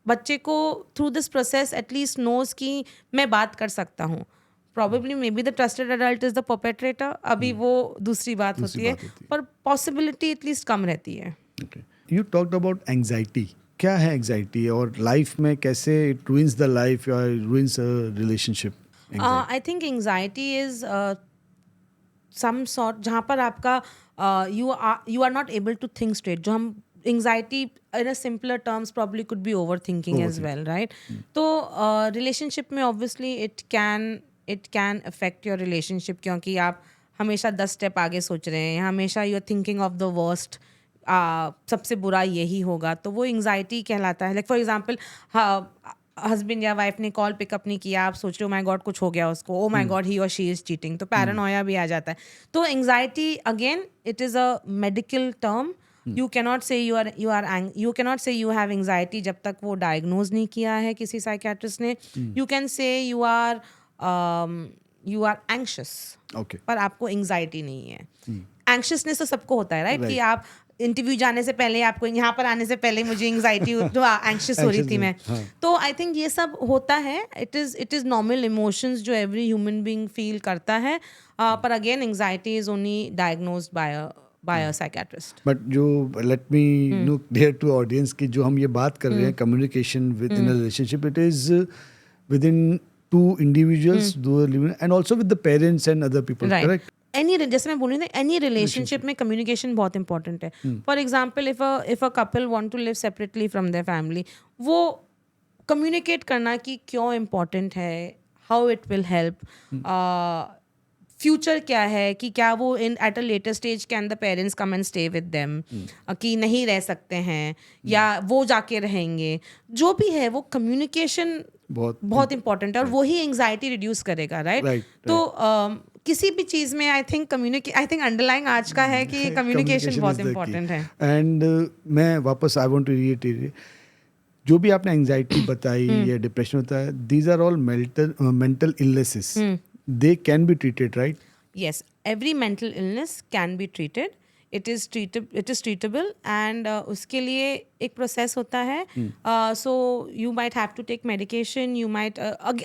बच्चे को through this process at least knows कि मैं बात कर सकता हूँ। Probably maybe the trusted adult is the perpetrator, अभी वो दूसरी बात होती है, पर पॉसिबिलिटी एटलीस्ट कम रहती है। यू टॉक्ड अबाउट एंग्जाइटी, क्या है एंग्जाइटी और लाइफ में कैसे इट रूइंस द लाइफ या ruins a relationship? I think anxiety is some sort जहाँ पर आपका you are not able to think straight, जो हम anxiety in a simpler terms probably could be overthinking as well, right. तो relationship में obviously it can affect your relationship, क्योंकि आप हमेशा 10 स्टेप आगे सोच रहे हैं, हमेशा you are thinking of the worst, सबसे बुरा यही होगा, तो वो एंग्जाइटी कहलाता है। लाइक फॉर एग्जाम्पल, हस्बैंड या वाइफ ने कॉल पिकअप नहीं किया, आप सोच रहे हो माय गॉड कुछ हो गया उसको, ओ माय गॉड ही और शी इज चीटिंग, तो पैरानोया भी आ जाता है। तो anxiety again it is a medical term, you cannot say you cannot say you have anxiety जब तक वो डायग्नोज नहीं किया है किसी साइकियाट्रिस्ट ने। You can say you are anxious, पर आपको एंग्जाइटी नहीं है। एंग्शियसनेस तो सबको होता है, राइट, कि आप इंटरव्यू जाने से पहले, आपको यहाँ पर आने से पहले मुझे एंग्जाइटी एंग्शियस हो रही थी मैं। तो आई थिंक ये सब होता है, इट इज़ नॉर्मल इमोशंस जो एवरी ह्यूमन बीइंग फील करता है, पर again anxiety is only diagnosed by a psychiatrist. But जो let me know clear to audience कि जो हम ये बात कर रहे हैं communication within a relationship, it is within 2 individuals and also with the parents and other people, Right. correct? जैसे मैं बोल रही थी, एनी रिलेशनशिप में कम्युनिकेशन बहुत इंपॉर्टेंट है। For example, if a couple want to live separately from their family, वो communicate करना कि क्यों इम्पॉर्टेंट है, how it will help, future क्या है, कि क्या वो at a later stage can the parents come and stay with them, कि नहीं रह सकते हैं या वो जाके रहेंगे, जो भी है वो कम्युनिकेशन बहुत इंपॉर्टेंट है, और वही एंग्जाइटी रिड्यूस करेगा, राइट। तो किसी भी चीज में आई थिंक अंडरलाइन आज का है कि कम्युनिकेशन बहुत इंपॉर्टेंट है। एंड मैं वापस आई वांट टू रिइटरेट, जो भी आपने एंग्जाइटी बताई या डिप्रेशन होता है, these are all mental illnesses, they can be treated, right? yes, every mental illness can be treated. It is treatable, and उसके लिए एक प्रोसेस होता है. So you might have to take medication. You might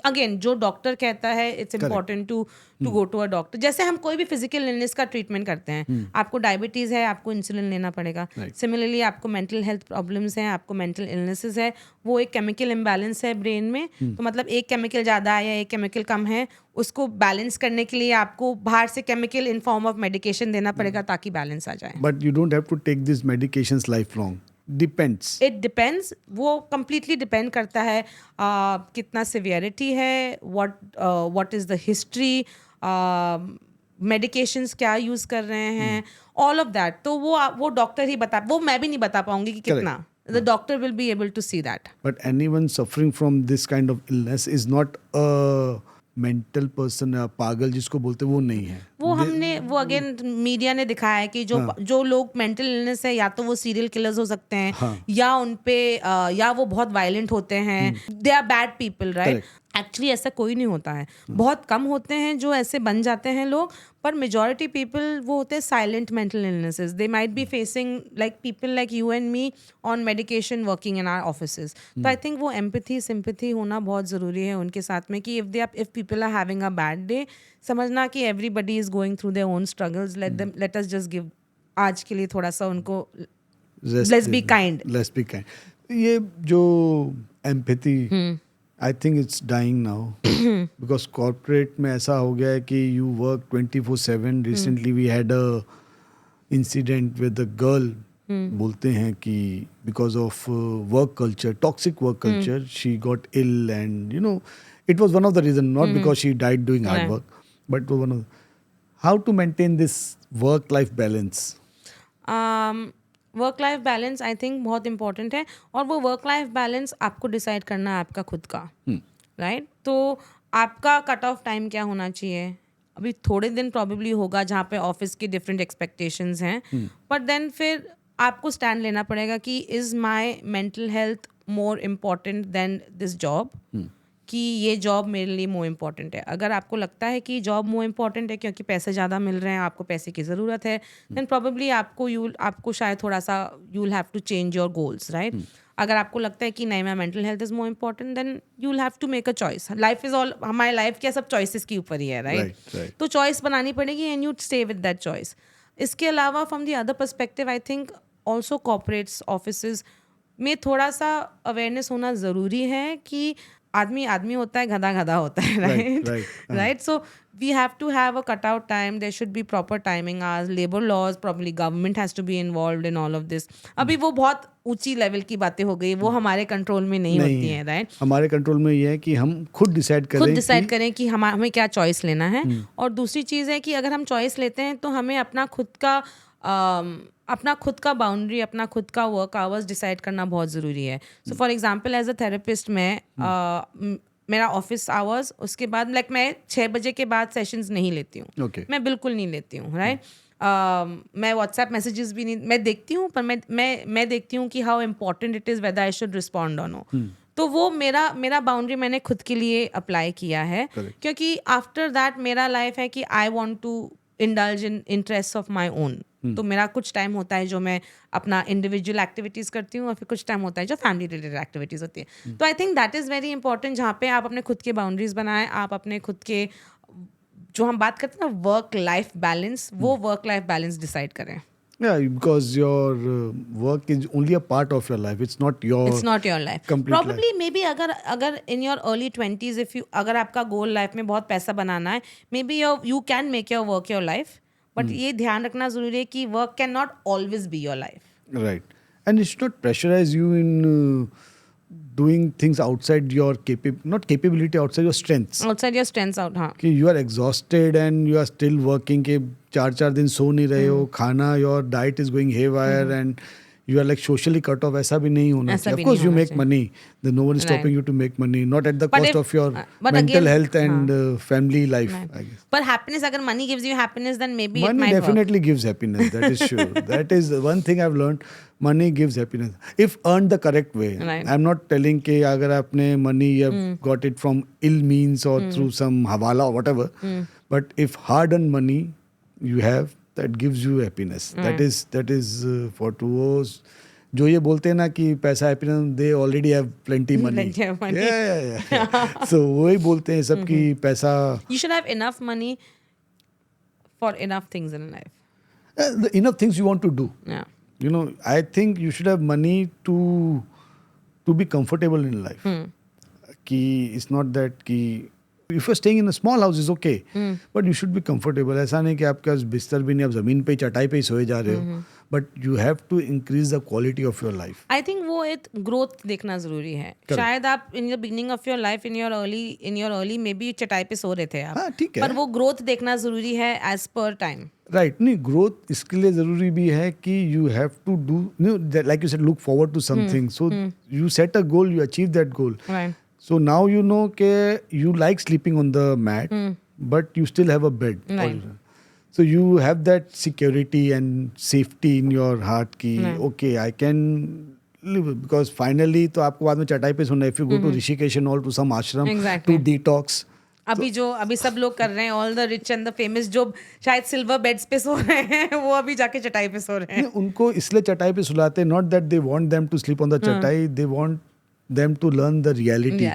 again जो doctor कहता है, it's important to go to a doctor. जैसे हम कोई भी फिजिकल इलनेस का ट्रीटमेंट करते हैं, आपको डायबिटीज़ है, आपको इंसुलिन लेना पड़ेगा. सिमिलरली आपको मेंटल हेल्थ प्रॉब्लम्स हैं, आपको मेंटल इलनेसेस है, वो एक केमिकल इम्बैलेंस है ब्रेन में. तो मतलब एक केमिकल ज़्यादा है या एक केमिकल कम है, उसको बैलेंस करने के लिए आपको बाहर से chemical in form of medication देना पड़ेगा ताकि बैलेंस आ जाए. But you don't have to take these medications lifelong. Depends. It depends. वो कम्प्लीटली डिपेंड करता है कितना सिवियरिटी है, what is the history, medications क्या यूज़ कर रहे हैं, ऑल ऑफ दैट. तो वो डॉक्टर ही बता, वो मैं भी नहीं बता पाऊंगी कि कितना. The doctor will be able to see that. But anyone suffering from this kind of illness is not a mental person, या पागल जिसको बोलते हैं, वो नहीं है. वो अगेन मीडिया ने दिखाया है कि जो लोग मेंटल इलनेस है, या तो वो सीरियल किलर्स हो सकते हैं, या उन पे या वो बहुत वायलेंट होते हैं, they are bad people, right. Actually ऐसा कोई नहीं होता है. बहुत कम होते हैं जो ऐसे बन जाते हैं लोग, पर मेजॉरिटी पीपल वो होते हैं silent mental illnesses. They might be facing like people like you and me on medication working in our offices. तो आई थिंक वो एम्पैथी सिंपैथी होना बहुत ज़रूरी है उनके साथ में कि if people are having a bad day, समझना कि everybody is going through their own struggles. Let us just give आज के लिए थोड़ा सा उनको लेट्स बी काइंड. ये जो empathy, I think it's dying now because corporate में ऐसा हो गया है कि you work 24/7. Recently we had a incident with a girl. बोलते हैं कि because of work culture, toxic work culture, she got ill, and it was one of the reasons, not because she died doing hard work, but one of how to maintain this work-life balance. Work life balance I think बहुत important है, और वो work life balance आपको decide करना है आपका खुद का, राइट. तो आपका कट ऑफ टाइम क्या होना चाहिए. अभी थोड़े दिन प्रॉबेबली होगा जहाँ पे ऑफिस की डिफरेंट एक्सपेक्टेशंस हैं, बट देन फिर आपको स्टैंड लेना पड़ेगा कि is my mental health more important then this job, कि ये जॉब मेरे लिए मोर इम्पॉर्टेंट है. अगर आपको लगता है कि जॉब मोर इम्पॉर्टेंट है क्योंकि पैसे ज़्यादा मिल रहे हैं, आपको पैसे की ज़रूरत है, देन प्रॉबेबली आपको शायद थोड़ा सा you will have to change your goals, right. अगर आपको लगता है कि नहीं, मैं mental health is more important, then you will have to make a choice. Life is all, हमारी लाइफ क्या सब चॉइसेस के ऊपर ही है, राइट. तो चॉइस बनानी पड़ेगी and you stay with that choice. इसके अलावा from the other perspective I think also corporates offices में थोड़ा सा अवेयरनेस होना ज़रूरी है कि आदमी होता है, गधा होता है, right. So we have to have a cut out time. There should be proper timing hours, labour laws, probably government has to be involved in all of this. अभी वो बहुत ऊंची लेवल की बातें हो गई, वो हमारे कंट्रोल में नहीं होती हैं, राइट. हमारे कंट्रोल में ये है कि हम खुद डिसाइड करें कि हमें क्या चॉइस लेना है. और दूसरी चीज़ है कि अगर हम चॉइस लेते हैं तो हमें अपना खुद का बाउंड्री, अपना खुद का वर्क आवर्स डिसाइड करना बहुत ज़रूरी है. So for example as a therapist मेरा ऑफिस आवर्स, उसके बाद लाइक मैं 6 बजे के बाद सेशंस नहीं लेती हूँ. मैं बिल्कुल नहीं लेती हूँ, राइट. मैं व्हाट्सएप मैसेजेस भी नहीं, मैं देखती हूँ, पर मैं देखती हूँ कि how important it is whether I should respond और नो. तो वो मेरा बाउंड्री मैंने खुद के लिए अप्लाई किया है, क्योंकि आफ्टर दैट मेरा लाइफ है कि I want to indulge in interest of my own. तो मेरा कुछ टाइम होता है जो मैं अपना इंडिविजुअल एक्टिविटीज़ करती हूँ, और फिर कुछ टाइम होता है जो फैमिली रिलेटेड एक्टिविटीज़ होती है. तो I think that is very important, जहाँ पे आप अपने खुद के बाउंड्रीज बनाएं, आप अपने खुद के जो हम बात करते हैं ना वर्क लाइफ बैलेंस, वो वर्क लाइफ बैलेंस डिसाइड करें. Yeah, because your work is only a part of your life. It's not your life. Probably life. maybe अगर in your early 20s अगर आपका गोल लाइफ में बहुत पैसा बनाना है, maybe you can make your work your life. But ये ध्यान रखना ज़रूरी है कि work cannot always be your life. Right. And it should not pressurize you in doing things outside your not capability, outside your strengths. Outside your strengths out, हाँ. कि you are exhausted and you are still working, कि 4 दिन सो नहीं रहे हो, खाना, your diet is going haywire and you are like socially cut off, ऐसा भी नहीं होना ऐसा चाहिए. भी Of course नहीं you होना make money, then no one is stopping you to make money, not at the But cost if- of your but mental again, health and family life, Right. I guess. पर happiness, अगर money gives you happiness, then maybe it Money might work. definitely gives happiness, that is sure. That is the one thing I've learned. Money gives happiness if earned the correct way. Right. I'm not telling कि अगर आपने money you have got it from ill means or through some hawala or whatever, but if hard earned money you have, that gives you happiness. That is for to those जो ये बोलते हैं ना कि पैसा happiness, they already have plenty money. Plenty of money. सो वही बोलते हैं सब कि पैसा, You should have enough money for enough things in life. the enough things you want to do. Yeah. You know, I think you should have money to be comfortable in life. कि it's not that कि if you're staying in a small house is okay, but you should be comfortable. ऐसा नहीं कि आपके पास बिस्तर भी नहीं, आप जमीन पे चटाई पे ही सोए जा रहे हो. But you have to increase the quality of your life. I think वो एक growth देखना जरूरी है. शायद आप in the beginning of your life, in your early maybe चटाई पे सो रहे थे आप. हाँ ठीक है. पर वो growth देखना जरूरी है as per time. राइट नहीं, ग्रोथ इसके लिए ज़रूरी भी है कि you have to do, like you said, look forward to something. So you set a goal, you achieve that goal. Right. So now you know कि you like sleeping on the mat, but you still have a bed. Right. So you have that security and safety in your heart कि okay, I can live, because finally तो आपको बाद में चटाई पे सोना है. If you go to Rishikesh and all, to some ashram Exactly. to detox. अभी सब लोग कर रहे हैं, all the rich and the famous जो शायद सिल्वर बेड्स पे सो रहे हैं, वो अभी जाके चटाई पे सो रहे हैं. नहीं, उनको इसलिए चटाई पे सुलाते हैं, not that they want them to sleep on the chatai, they want them to learn the reality.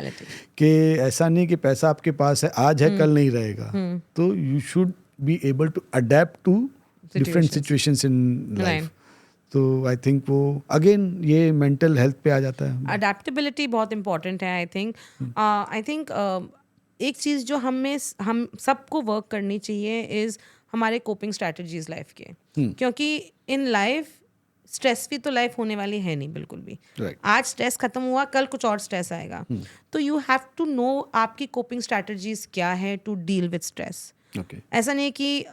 कि ऐसा नहीं कि पैसा आपके पास है, आज है कल नहीं रहेगा. तो you should be able to adapt to different situations in life. तो आई थिंक वो अगेन ये मेंटल हेल्थ पे आ जाता है. अडेप्टेबिलिटी बहुत इंपॉर्टेंट है. आई थिंक एक चीज़ जो हम सबको वर्क करनी चाहिए इज़ हमारे कोपिंग स्ट्रैटेजीज लाइफ के. क्योंकि इन लाइफ स्ट्रेस फ्री तो लाइफ होने वाली है नहीं बिल्कुल भी. Right. आज स्ट्रेस खत्म हुआ, कल कुछ और स्ट्रेस आएगा. तो यू हैव टू नो आपकी कोपिंग स्ट्रैटेजीज क्या है to deal with stress. Okay. ऐसा नहीं कि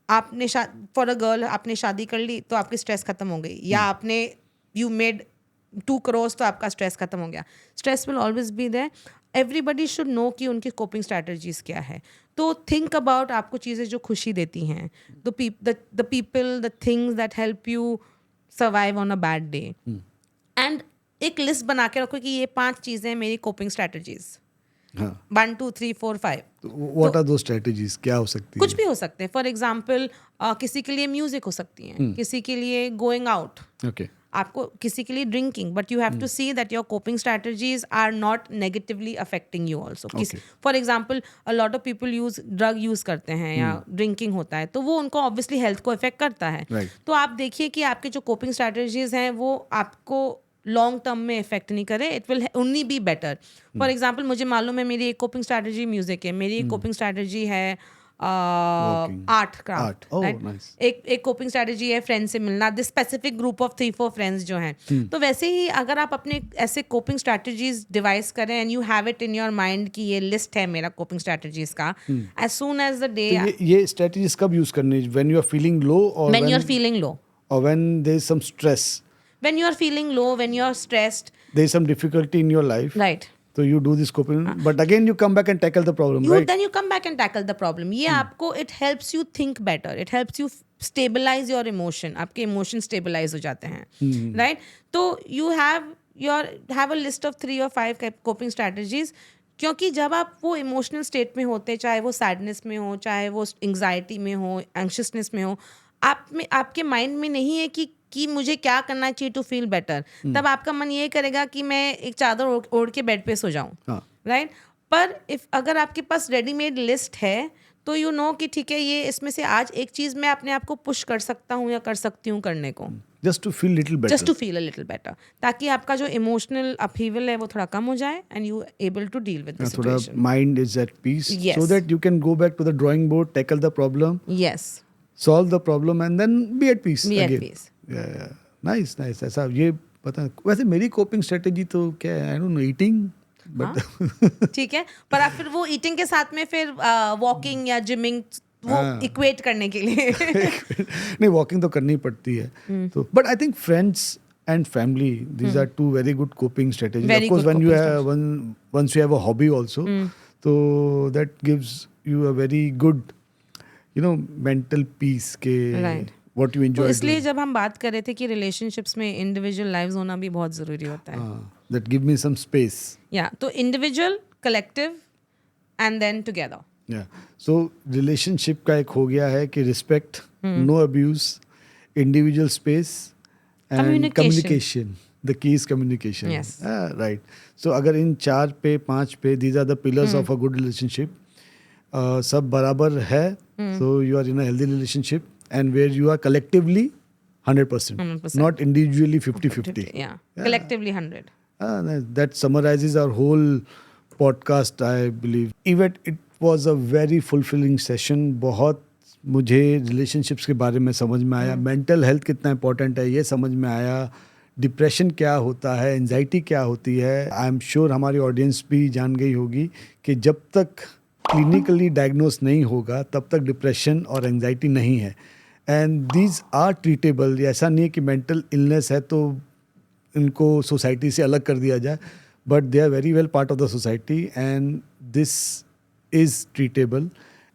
आपने फॉर अ गर्ल आपने शादी कर ली तो आपकी स्ट्रेस खत्म हो गई, या आपने यू मेड 2 crore तो आपका स्ट्रेस खत्म हो गया. Stress will always be there. Everybody should know कि उनकी कोपिंग स्ट्रैटेजीज क्या है. तो थिंक अबाउट आपको चीज़ें जो खुशी देती हैं, the people, the things that help you survive on a bad day. And एक लिस्ट बना के रखो कि ये 5 चीज़ें मेरी कोपिंग स्ट्रैटेजीज. हाँ. 1 2 3 4 5. व्हाट आर दो स्ट्रेटजीज, क्या हो सकती है? कुछ भी हो सकते हैं. फॉर एग्जाम्पल किसी के लिए म्यूजिक हो सकती है, किसी के लिए गोइंग आउट, ओके. आपको किसी के लिए drinking. But you have to see that your coping strategies are not negatively affecting you also. For example a lot of people drug use करते हैं या ड्रिंकिंग होता है, तो वो उनको ऑब्वियसली हेल्थ को इफेक्ट करता है. Right. तो आप देखिए कि आपके जो कोपिंग स्ट्रैटेजीज हैं वो आपको लॉन्ग टर्म में इफेक्ट नहीं करे. It will only be better. For example मुझे मालूम है मेरी एक कोपिंग स्ट्रैटेजी म्यूजिक है, मेरी एक कोपिंग स्ट्रैटेजी है आर्ट क्राफ्ट. एक कोपिंग स्ट्रैटेजी है फ्रेंड से मिलना, this specific group of 3-4 friends जो हैं. तो वैसे ही अगर आप अपने ऐसे कोपिंग स्ट्रैटेजीज डिवाइस करें and you have it in your mind कि ये लिस्ट है मेरा कोपिंग स्ट्रैटेजीज का, as soon as the day. ये स्ट्रैटेजीज कब यूज करनी है? When you are feeling low और when you are feeling low, or when there is some stress, when you are feeling low, when you are stressed, there is some difficulty in your life, right, so you do this coping, but again you come back and tackle the problem, right? then you come back and tackle the problem. ये आपको it helps you think better, it helps you stabilize your emotion. आपके emotion stabilize हो जाते हैं, right? तो you have a list of 3 or 5 coping strategies. क्योंकि जब आप वो इमोशनल स्टेट में होते, चाहे वो सैडनेस में हो, चाहे वो एंग्जाइटी में हो, एंग्शियसनेस में हो, आपके माइंड में नहीं है कि मुझे क्या करना चाहिए टू फील बेटर. तब आपका मन ये करेगा कि मैं एक चादर ओढ़ के बेड पे सो जाऊं, राइट. पर अगर आपके पास रेडीमेड लिस्ट है तो यू नो कि ठीक है, ये इसमें से आज एक चीज़ मैं अपने आप को पुश कर सकता हूँ या कर सकती हूँ करने को, just to feel little better, just to feel a little better, ताकि आपका जो इमोशनल अपहीवल है वो थोड़ा कम हो जाए and you able to deal with the थोड़ा situation. mind is at peace, Yes. so that you can go back to the drawing board, tackle the problem, Yes. solve the problem and then be at peace Be at again. peace. Yeah. Nice. ऐसा ये पता. वैसे मेरी coping strategy तो क्या है, I don't know, eating, but ठीक है, पर आप फिर वो ईटिंग के साथ में फिर वॉकिंग या जिमिंग वो इक्वेट करने के लिए नहीं, वॉकिंग तो करनी पड़ती है. तो but I think friends and family. These are two very good coping strategies. Very Of course, good when you coping have once you have a hobby also, so that gives you a very good, mental peace के Right. what you तो enjoy इसलिए doing. जब हम बात कर रहे थे कि रिलेशनशिप्स में इंडिविजुअल लाइव्स होना भी बहुत ज़रूरी होता है. That give me some space. या तो individual, collective and then together. Yeah. So relationship का एक हो गया है कि respect, no abuse, individual space and Communication. communication. The key is communication. Yes. Right. So अगर इन 4 पे 5 पे these are the pillars of a good relationship. सब बराबर है. So you are in a healthy relationship and where you are collectively 100%. 100%. Not individually 50-50. Yeah. Collectively 100. That summarizes our whole podcast, I believe. Even it was a very fulfilling session. बहुत मुझे relationships के बारे में समझ में आया. Mental health कितना important है ये समझ में आया. डिप्रेशन क्या होता है, एंजाइटी क्या होती है. आई एम श्योर हमारी ऑडियंस भी जान गई होगी कि जब तक क्लिनिकली डायग्नोस नहीं होगा तब तक डिप्रेशन और एंजाइटी नहीं है. And these are treatable. ऐसा नहीं है कि मेंटल इलनेस है तो इनको सोसाइटी से अलग कर दिया जाए, but they are very well part of the society and this is treatable.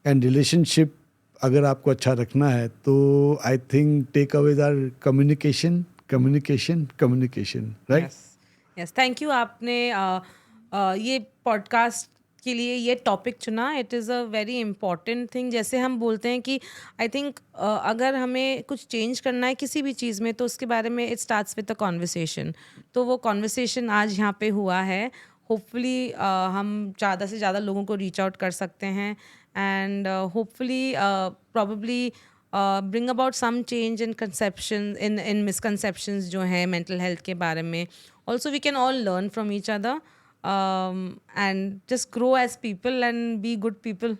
एंड रिलेशनशिप अगर आपको अच्छा रखना है तो I think takeaways are communication, right. Yes, thank you. आपने ये पॉडकास्ट के लिए ये टॉपिक चुना. It is a very important thing. जैसे हम बोलते हैं कि आई थिंक अगर हमें कुछ चेंज करना है किसी भी चीज़ में तो उसके बारे में it starts with a conversation. तो वो कॉन्वर्सेशन आज यहाँ पे हुआ है. होपफुली हम ज़्यादा से ज़्यादा लोगों को रीच आउट कर सकते हैं and hopefully probably bring about some change in in misconceptions जो हैं mental health के बारे में. Also we can all learn from each other and just grow as people and be good people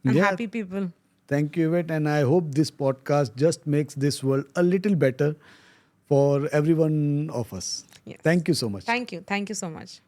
and Yeah. happy people. Thank you, Yvette, and I hope this podcast just makes this world a little better for every one of us. Yes. Thank you so much. Thank you so much.